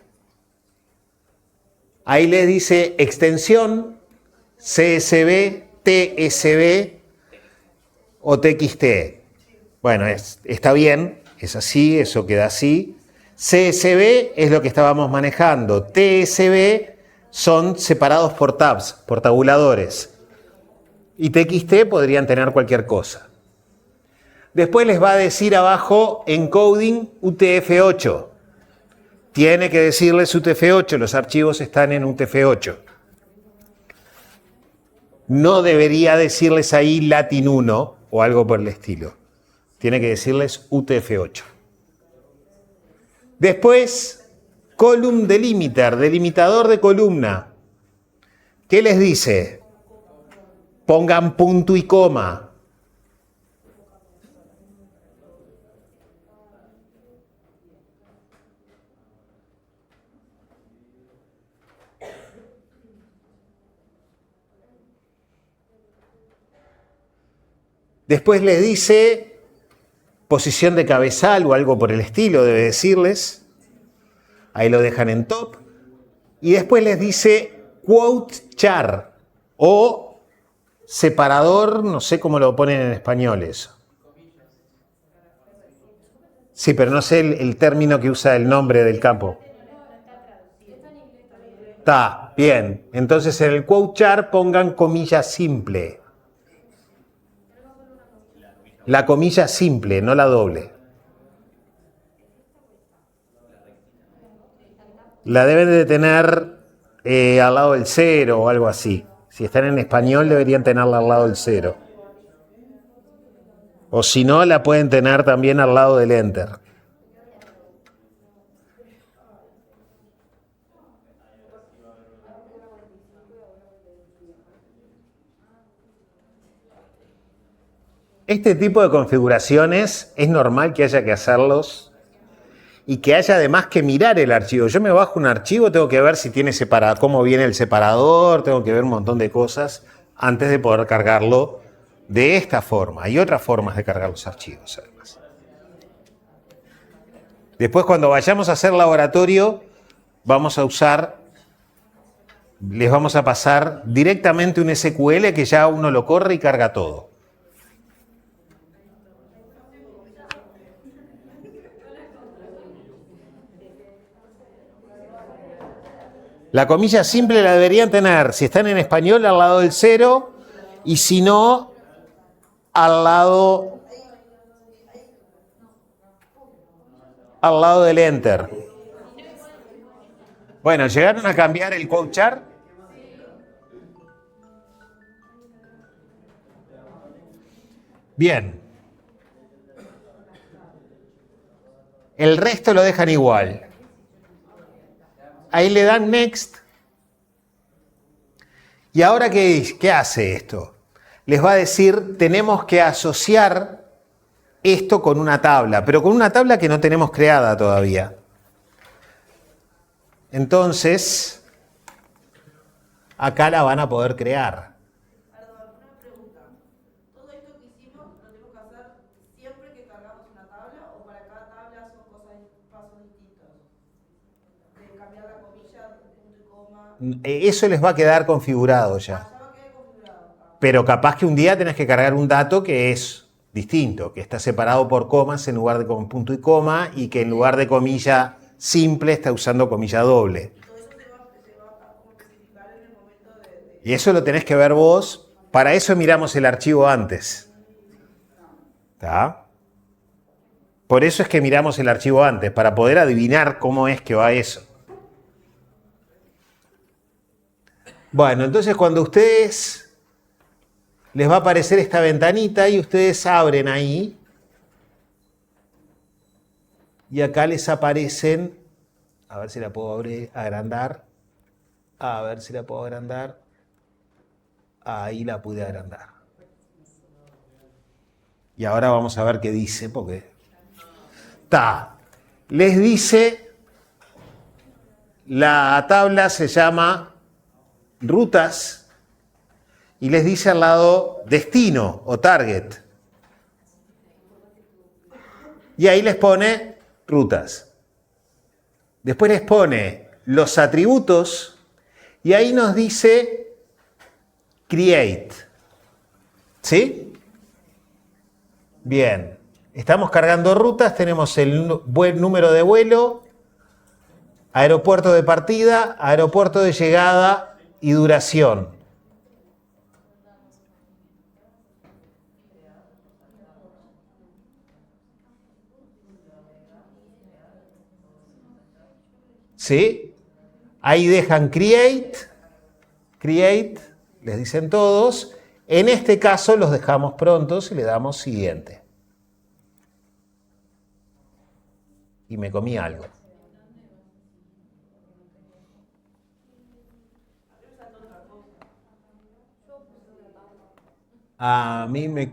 Ahí les dice extensión, CSV, TSV o TXT. Bueno, está bien, es así, eso queda así. CSV es lo que estábamos manejando. TSV son separados por tabs, por tabuladores. Y TXT podrían tener cualquier cosa. Después les va a decir abajo encoding UTF-8. Tiene que decirles UTF-8, los archivos están en UTF-8. No debería decirles ahí Latin 1 o algo por el estilo. Tiene que decirles UTF-8. Después, column delimiter, delimitador de columna. ¿Qué les dice? Pongan punto y coma. Después les dice posición de cabezal o algo por el estilo, debe decirles. Ahí lo dejan en top. Y después les dice quote char o separador, no sé cómo lo ponen en español eso. Sí, pero no sé el término que usa el nombre del campo. Está, bien. Entonces en el quote char pongan comilla simple. La comilla simple, no la doble. La deben de tener al lado del cero o algo así. Si están en español deberían tenerla al lado del cero. O si no, la pueden tener también al lado del enter. Este tipo de configuraciones es normal que haya que hacerlos y que haya además que mirar el archivo. Yo me bajo un archivo, tengo que ver si tiene separado, cómo viene el separador, tengo que ver un montón de cosas antes de poder cargarlo de esta forma. Hay otras formas de cargar los archivos, además. Después, cuando vayamos a hacer laboratorio, vamos a usar, les vamos a pasar directamente un SQL que ya uno lo corre y carga todo. La comilla simple la deberían tener, si están en español, al lado del cero, y si no, al lado del enter. Bueno, ¿llegaron a cambiar el quote char? Bien. El resto lo dejan igual. Ahí le dan next. ¿Y ahora qué hace esto? Les va a decir, tenemos que asociar esto con una tabla, pero con una tabla que no tenemos creada todavía. Entonces, acá la van a poder crear. Perdón, una pregunta. ¿Todo esto que hicimos lo tenemos que hacer siempre que cargamos una tabla o para cada tabla son pasos distintos? Eso les va a quedar configurado ya. Pero capaz que un día tenés que cargar un dato que es distinto, que está separado por comas en lugar de con punto y coma y que en lugar de comilla simple está usando comilla doble. Y eso lo tenés que ver vos. Para eso miramos el archivo antes. ¿Está? Por eso es que miramos el archivo antes, para poder adivinar cómo es que va eso. Bueno, entonces cuando ustedes les va a aparecer esta ventanita y ustedes abren ahí y acá les aparecen, a ver si la puedo agrandar, a ver si la puedo agrandar, ahí la pude agrandar. Y ahora vamos a ver qué dice, porque les dice, la tabla se llama rutas y les dice al lado destino o target. Y ahí les pone rutas. Después les pone los atributos y ahí nos dice create. ¿Sí? Bien. Estamos cargando rutas, tenemos el buen número de vuelo, aeropuerto de partida, aeropuerto de llegada y duración. ¿Sí? Ahí dejan create, les dicen todos. En este caso los dejamos prontos y le damos siguiente. Y me comí algo. A mí me...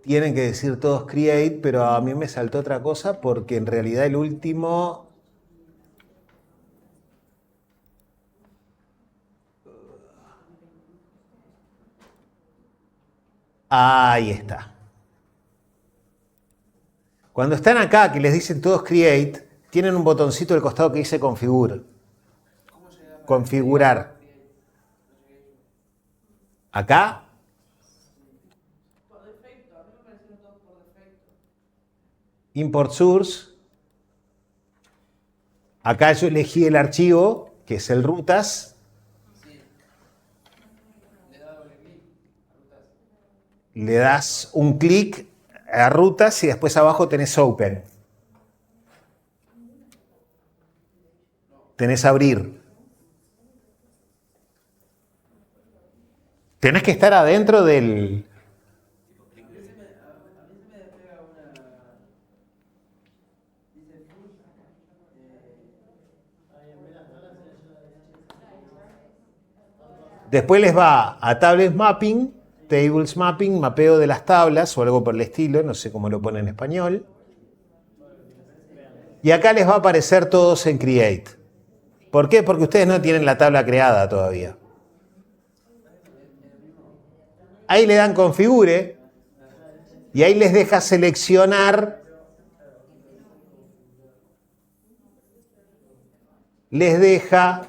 Tienen que decir todos create, pero a mí me saltó otra cosa porque en realidad el último... Ahí está. Cuando están acá, que les dicen todos create, tienen un botoncito al costado que dice configure. Configurar. Acá. Import source. Acá yo elegí el archivo, que es el rutas. Le das un clic a rutas y después abajo tenés open. Tenés abrir. Tenés que estar adentro del... Después les va a tables mapping, tables mapping, mapeo de las tablas o algo por el estilo, no sé cómo lo pone en español. Y acá les va a aparecer todos en create. ¿Por qué? Porque ustedes no tienen la tabla creada todavía. Ahí le dan configure y ahí les deja seleccionar. Les deja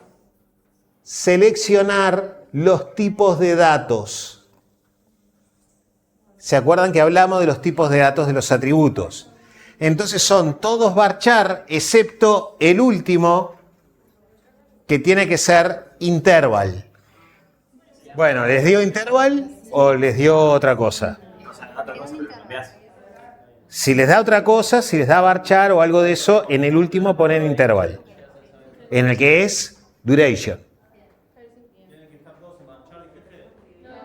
seleccionar los tipos de datos. ¿Se acuerdan que hablamos de los tipos de datos de los atributos? Entonces son todos varchar, excepto el último, que tiene que ser interval. Bueno, ¿les dio interval o les dio otra cosa? Si les da otra cosa, si les da varchar o algo de eso, en el último ponen interval. En el que es duration.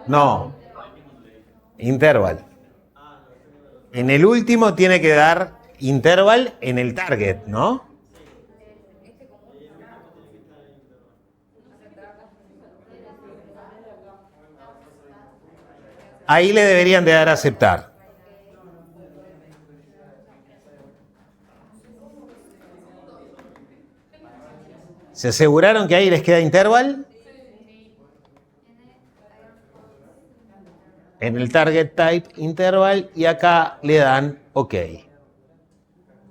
No. Interval. En el último tiene que dar interval en el target, ¿no? Ahí le deberían de dar a aceptar. ¿Se aseguraron que ahí les queda interval? en el target type interval y acá le dan OK.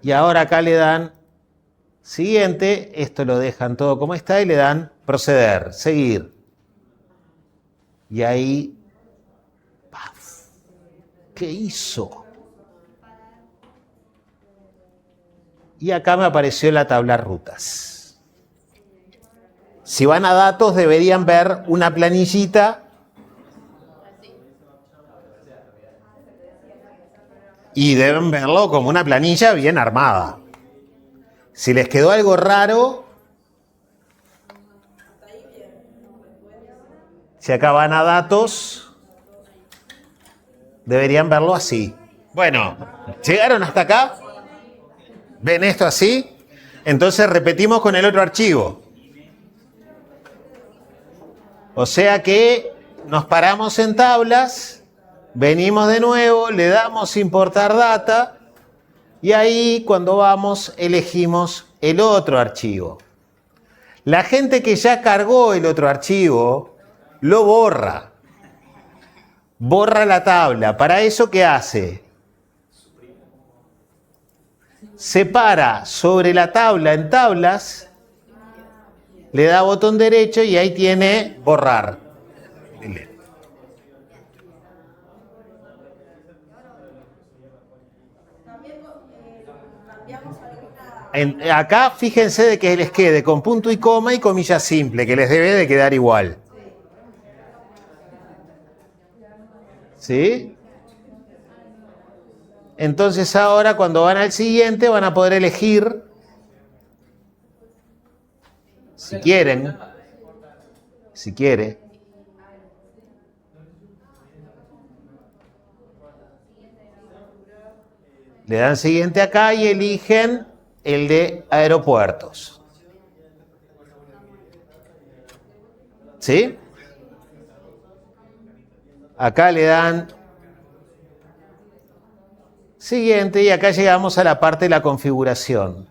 Y ahora acá le dan siguiente, esto lo dejan todo como está y le dan proceder, seguir. Y ahí, ¡paf! ¿Qué hizo? Y acá me apareció la tabla rutas. Si van a datos deberían ver una planillita y deben verlo como una planilla bien armada. Si les quedó algo raro, si acá van a datos, deberían verlo así. Bueno, ¿llegaron hasta acá? ¿Ven esto así? Entonces repetimos con el otro archivo. O sea que nos paramos en tablas, venimos de nuevo, le damos importar data y ahí cuando vamos elegimos el otro archivo. La gente que ya cargó el otro archivo lo borra. Borra la tabla. ¿Para eso qué hace? Separa sobre la tabla en tablas, le da botón derecho y ahí tiene borrar. Acá fíjense de que les quede con punto y coma y comilla simple, que les debe de quedar igual. ¿Sí? Entonces ahora cuando van al siguiente van a poder elegir, si quieren, si quiere, le dan siguiente acá y eligen el de aeropuertos. ¿Sí? Acá le dan siguiente y acá llegamos a la parte de la configuración.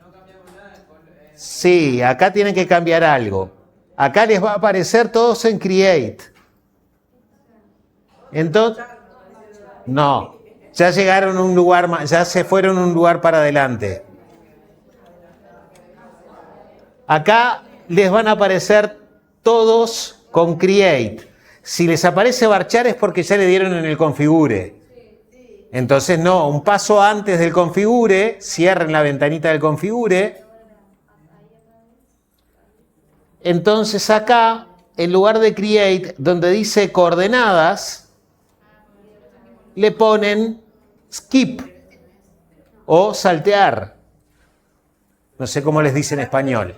Sí, acá tienen que cambiar algo. Acá les va a aparecer todos en Create. Entonces, no, ya llegaron a un lugar más, ya se fueron a un lugar para adelante. Acá les van a aparecer todos con Create. Si les aparece Varchar es porque ya le dieron en el configure. Entonces no, un paso antes del configure, cierren la ventanita del configure. Entonces acá, en lugar de Create, donde dice coordenadas, le ponen Skip o saltear. No sé cómo les dice en español.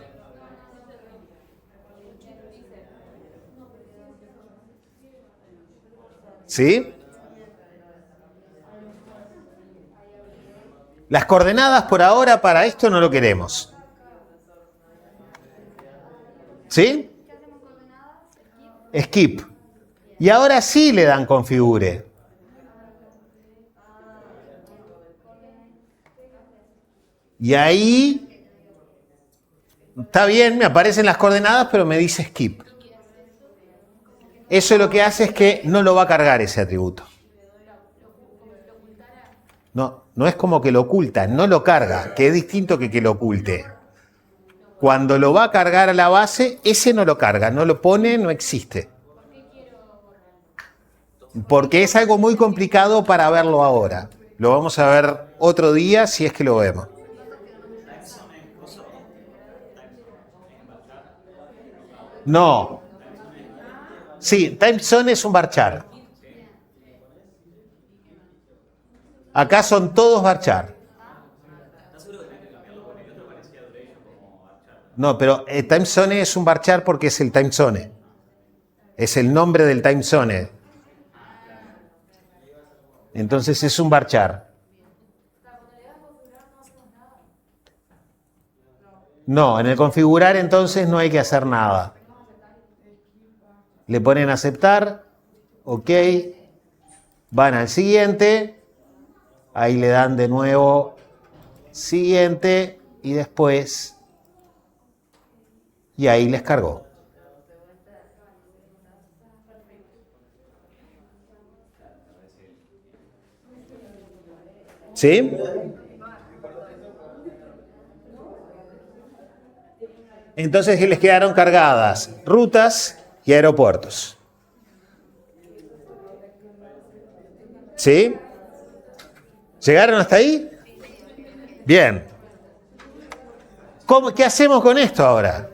¿Sí? Las coordenadas por ahora para esto no lo queremos. ¿Sí? Skip. Y ahora sí le dan configure. Y ahí está bien, me aparecen las coordenadas, pero me dice skip. Eso lo que hace es que no lo va a cargar ese atributo. No, no es como que lo oculta, no lo carga, que es distinto que lo oculte. Cuando lo va a cargar a la base, ese no lo carga, no lo pone, no existe. Porque es algo muy complicado para verlo ahora. Lo vamos a ver otro día si es que lo vemos. No. Sí, timezone es un varchar. Acá son todos varchar. No, pero timezone es un varchar porque es el timezone. Es el nombre del timezone. Entonces es un varchar. No, en el configurar entonces no hay que hacer nada. Le ponen aceptar, ok, van al siguiente, ahí le dan de nuevo siguiente y después, y ahí les cargó. ¿Sí? Entonces les quedaron cargadas rutas y aeropuertos. ¿Sí? ¿Llegaron hasta ahí? Bien. ¿Qué hacemos con esto ahora?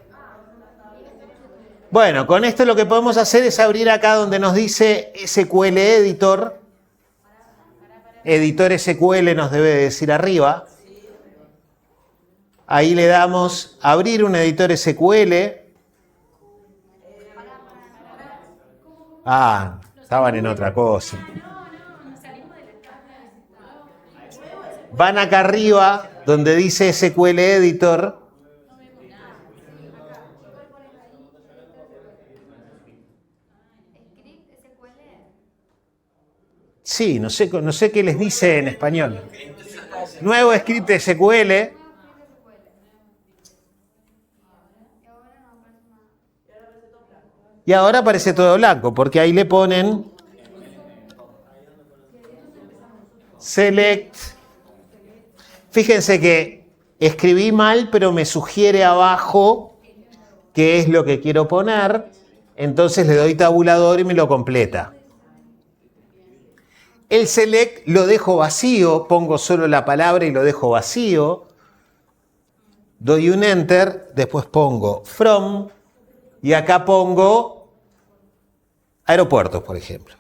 Bueno, con esto lo que podemos hacer es abrir acá donde nos dice SQL Editor. Editor SQL nos debe decir arriba. Ahí le damos abrir un editor SQL. Ah, estaban en otra cosa. Van acá arriba donde dice SQL Editor. Sí, no sé qué les dice en español. Nuevo script SQL. Y ahora aparece todo blanco, porque ahí le ponen select. Fíjense que escribí mal, pero me sugiere abajo qué es lo que quiero poner. Entonces le doy tabulador y me lo completa. El select lo dejo vacío, pongo solo la palabra y lo dejo vacío. Doy un enter, después pongo from y acá pongo aeropuertos, por ejemplo.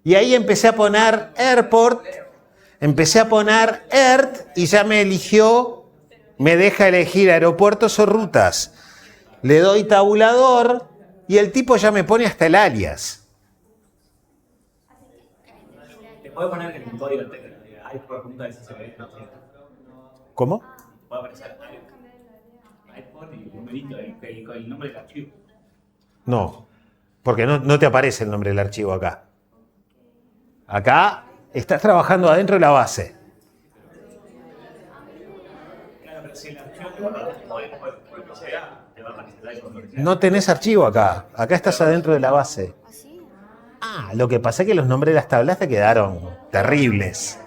Y ahí empecé a poner airport, empecé a poner ERT y ya me eligió, me deja elegir aeropuertos o rutas. Le doy tabulador y el tipo ya me pone hasta el alias. Te puede poner en el código airport.ssb. ¿Cómo? Puede aparecer airport y el numerito, el nombre del archivo. No, porque no te aparece el nombre del archivo acá. Acá estás trabajando adentro de la base. Claro, pero si el archivo te guarda por lo que sea, te va a aparecer airport. No tenés archivo acá. Acá estás adentro de la base. Ah, lo que pasa es que los nombres de las tablas te quedaron terribles.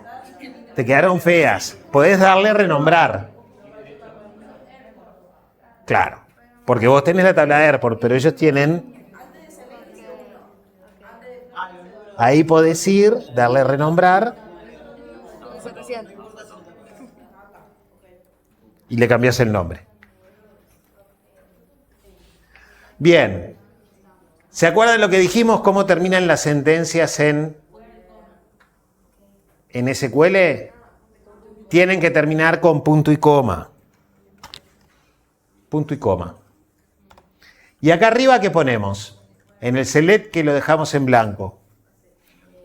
Te quedaron feas. Podés darle a renombrar. Claro, porque vos tenés la tabla de airport, pero ellos tienen... Ahí podés ir, darle a renombrar. Y le cambias el nombre. Bien. ¿Se acuerdan lo que dijimos? ¿Cómo terminan las sentencias en SQL? Tienen que terminar con punto y coma. Punto y coma. Y acá arriba, ¿qué ponemos? En el select que lo dejamos en blanco.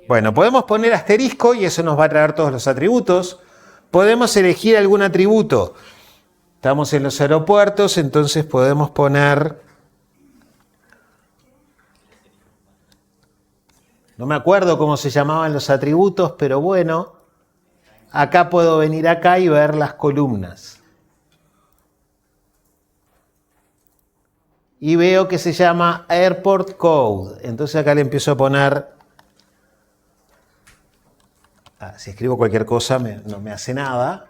Bueno, podemos poner asterisco y eso nos va a traer todos los atributos. Podemos elegir algún atributo. Estamos en los aeropuertos, entonces podemos poner... No me acuerdo cómo se llamaban los atributos, pero bueno, acá puedo venir acá y ver las columnas. Y veo que se llama Airport Code. Entonces acá le empiezo a poner... si escribo cualquier cosa no me hace nada.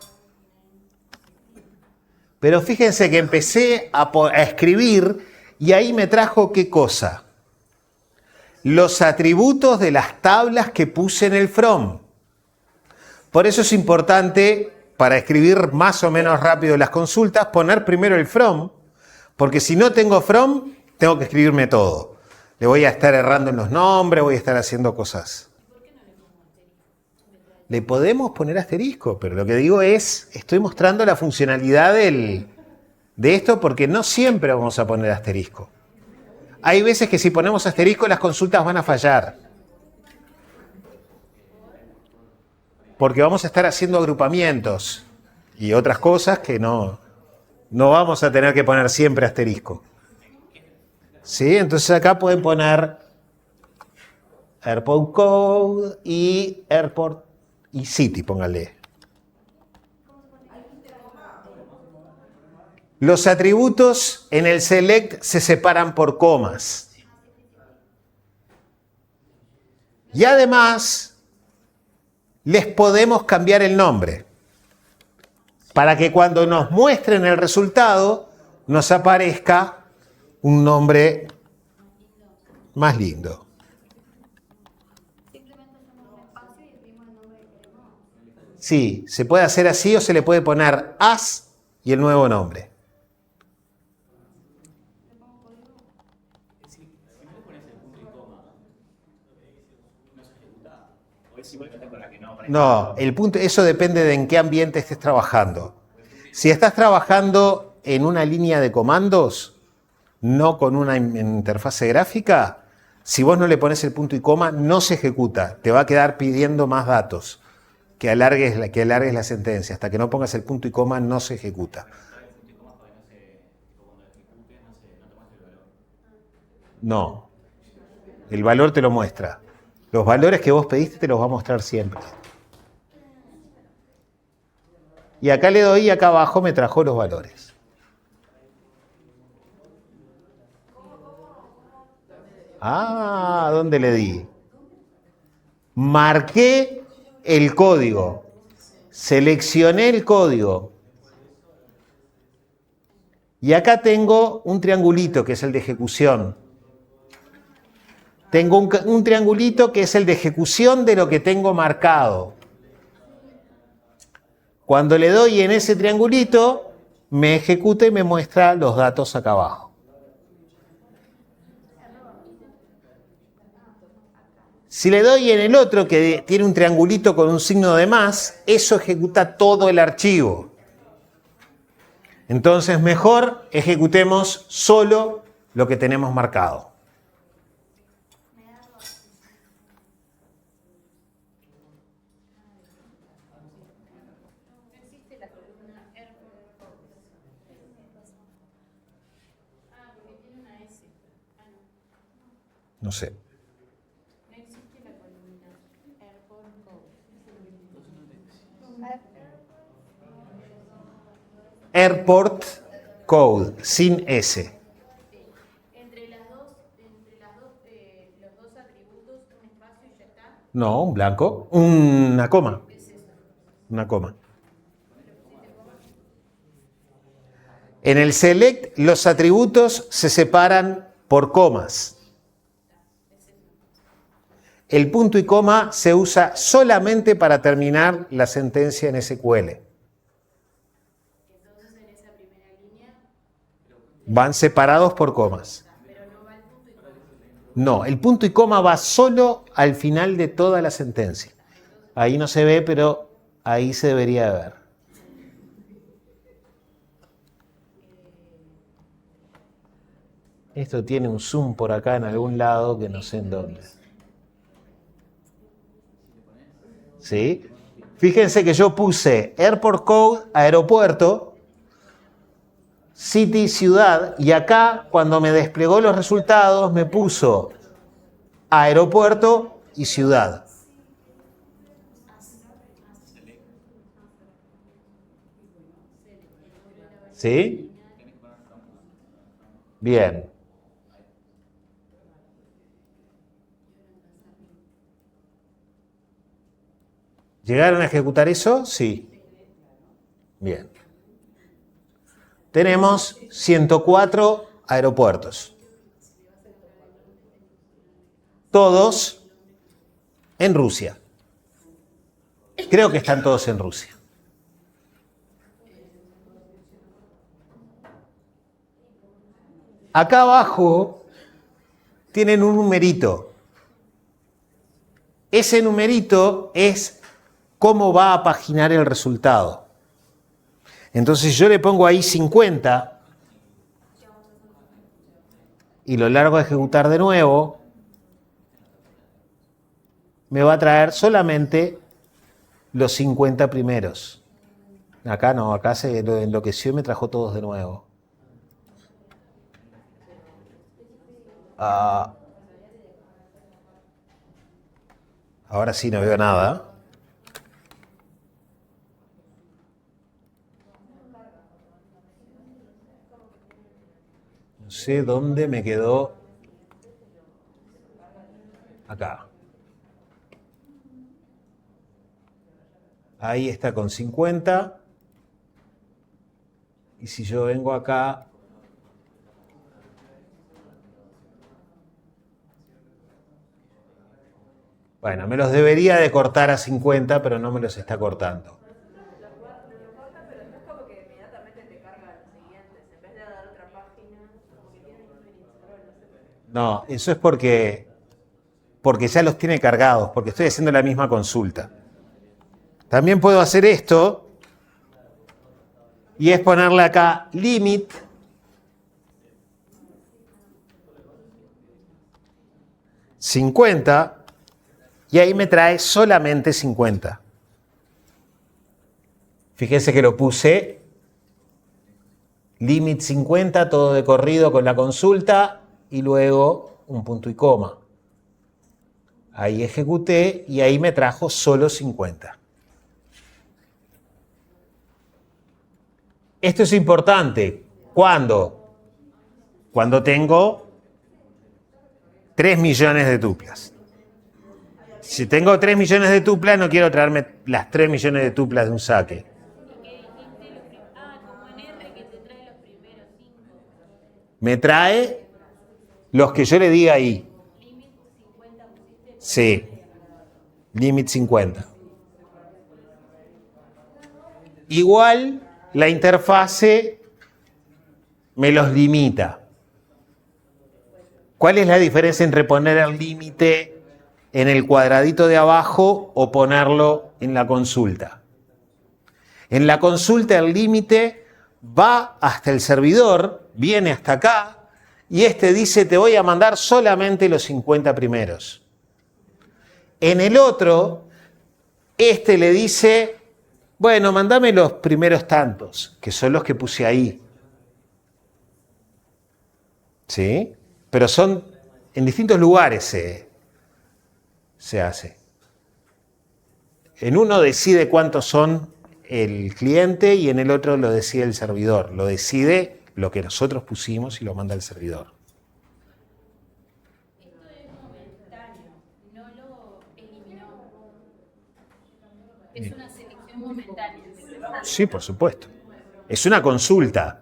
Pero fíjense que empecé a escribir y ahí me trajo ¿qué cosa? Los atributos de las tablas que puse en el from. Por eso es importante, para escribir más o menos rápido las consultas, poner primero el from, porque si no tengo from, tengo que escribirme todo. Le voy a estar errando en los nombres, voy a estar haciendo cosas. Le podemos poner asterisco, pero lo que digo es, estoy mostrando la funcionalidad de esto porque no siempre vamos a poner asterisco. Hay veces que si ponemos asterisco las consultas van a fallar. Porque vamos a estar haciendo agrupamientos y otras cosas que no vamos a tener que poner siempre asterisco. ¿Sí? Entonces acá pueden poner Airport Code y Airport y City, pónganle. Los atributos en el select se separan por comas. Y además, les podemos cambiar el nombre para que cuando nos muestren el resultado nos aparezca un nombre más lindo. Simplemente hacemos un espacio y escribimos el nombre que queremos. Sí, se puede hacer así o se le puede poner as y el nuevo nombre. Si no le pones el punto y coma, no se ejecuta. O es igual que con la que no aparece. No, el punto, eso depende de en qué ambiente estés trabajando. Si estás trabajando en una línea de comandos, no con una interfase gráfica, si vos no le pones el punto y coma, no se ejecuta. Te va a quedar pidiendo más datos. Que alargues la sentencia. Hasta que no pongas el punto y coma, no se ejecuta. No. El valor te lo muestra. Los valores que vos pediste te los va a mostrar siempre. Y acá le doy y acá abajo me trajo los valores. Ah, ¿dónde le di? Marqué el código. Seleccioné el código. Y acá tengo un triangulito que es el de ejecución. Tengo un triangulito que es el de ejecución de lo que tengo marcado. Cuando le doy en ese triangulito, me ejecuta y me muestra los datos acá abajo. Si le doy en el otro, que tiene un triangulito con un signo de más, eso ejecuta todo el archivo. Entonces, mejor ejecutemos solo lo que tenemos marcado. No existe la columna airport code. Ah, porque tiene una S. Ah, no. No sé. No existe la columna airport code. Airport Code, sin S. Entre los dos atributos, un espacio y ya está. No, un blanco. Una coma. Es eso. Una coma. En el select los atributos se separan por comas. El punto y coma se usa solamente para terminar la sentencia en SQL. Entonces en esa primera línea, Van separados por comas. pero no va el punto y coma. No, el punto y coma va solo al final de toda la sentencia. Ahí no se ve, pero ahí se debería de ver. Esto tiene un zoom por acá en algún lado que no sé en dónde. ¿Sí? Fíjense que yo puse Airport Code, aeropuerto, City, ciudad, y acá cuando me desplegó los resultados me puso aeropuerto y ciudad. ¿Sí? Bien. ¿Llegaron a ejecutar eso? Sí. Bien. Tenemos 104 aeropuertos. Todos en Rusia. Creo que están todos en Rusia. Acá abajo tienen un numerito. Ese numerito es cómo va a paginar el resultado. Entonces yo le pongo ahí 50 y lo largo a ejecutar de nuevo, me va a traer solamente los 50 primeros. Acá no, acá se lo enloqueció y me trajo todos de nuevo. Ahora sí no veo nada. No sé dónde me quedó. Acá. Ahí está con 50. Y si yo vengo acá, bueno, me los debería de cortar a 50, pero no me los está cortando. Lo corta, pero no es como que inmediatamente te carga los siguientes. En vez de dar otra página, como que tiene un iniciador, no sé por qué. No, eso es porque ya los tiene cargados, porque estoy haciendo la misma consulta. También puedo hacer esto, y es ponerle acá limit $50, y ahí me trae solamente 50. Fíjense que lo puse limit 50, todo de corrido con la consulta, y luego un punto y coma. Ahí ejecuté y ahí me trajo solo 50. Esto es importante. ¿Cuándo? Cuando tengo 3 millones de tuplas. Si tengo 3 millones de tuplas, no quiero traerme las 3 millones de tuplas de un saque. Como en R que te trae los primeros 5. Me trae los que yo le diga ahí. Limit 50 pusiste. Sí. Limit 50. Igual la interfase me los limita. ¿Cuál es la diferencia entre poner el límite en el cuadradito de abajo o ponerlo en la consulta? En la consulta el límite va hasta el servidor, viene hasta acá, y este dice te voy a mandar solamente los 50 primeros. En el otro, este le dice, bueno, mandame los primeros tantos, que son los que puse ahí. ¿Sí? Pero son en distintos lugares se hace. En uno decide cuántos son el cliente y en el otro lo decide el servidor. Lo decide lo que nosotros pusimos y lo manda el servidor. Esto es momentáneo, no lo eliminó. Es una selección momentánea. Sí, por supuesto. Es una consulta.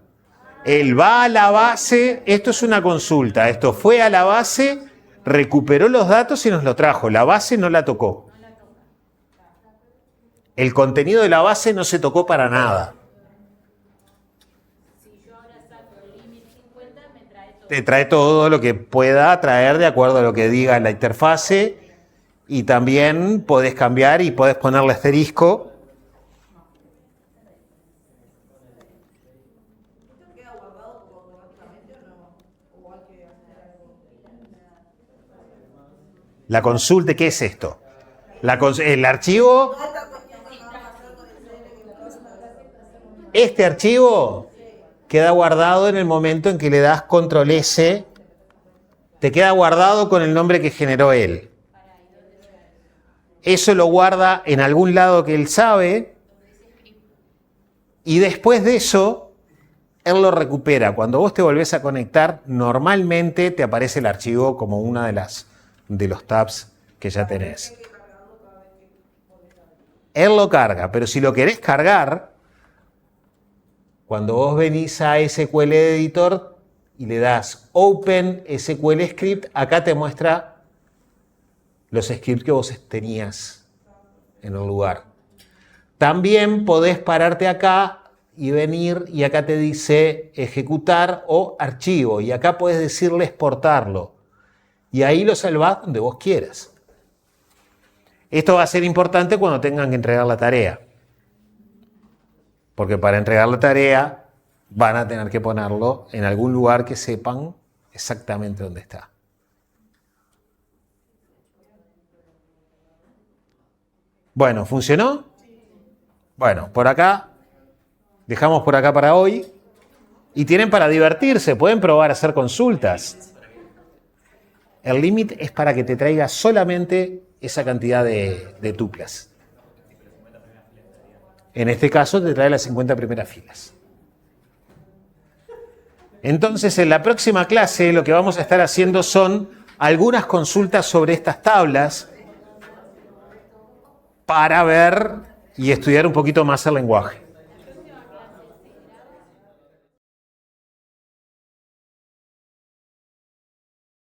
Él va a la base, esto es una consulta, esto fue a la base, recuperó los datos y nos lo trajo. La base no la tocó. El contenido de la base no se tocó para nada. Si yo ahora saco el limit 50, me trae todo. Te trae todo lo que pueda traer de acuerdo a lo que diga la interfase y también podés cambiar y podés ponerle asterisco. ¿Esto queda guardado automáticamente o no? ¿O hay que hacer algo? La consulta, ¿qué es esto? El archivo, este archivo queda guardado en el momento en que le das control S, te queda guardado con el nombre que generó él. Eso lo guarda en algún lado que él sabe y después de eso él lo recupera. Cuando vos te volvés a conectar, normalmente te aparece el archivo como una de los tabs que ya tenés. Él lo carga, pero si lo querés cargar, cuando vos venís a SQL Editor y le das Open SQL Script, acá te muestra los scripts que vos tenías en el lugar. También podés pararte acá y venir y acá te dice ejecutar o archivo y acá podés decirle exportarlo y ahí lo salvás donde vos quieras. Esto va a ser importante cuando tengan que entregar la tarea, porque para entregar la tarea van a tener que ponerlo en algún lugar que sepan exactamente dónde está. Bueno, ¿funcionó? Bueno, por acá, dejamos por acá para hoy. Y tienen para divertirse, pueden probar a hacer consultas. El límite es para que te traiga solamente esa cantidad de tuplas. En este caso te trae las 50 primeras filas. Entonces, en la próxima clase lo que vamos a estar haciendo son algunas consultas sobre estas tablas para ver y estudiar un poquito más el lenguaje.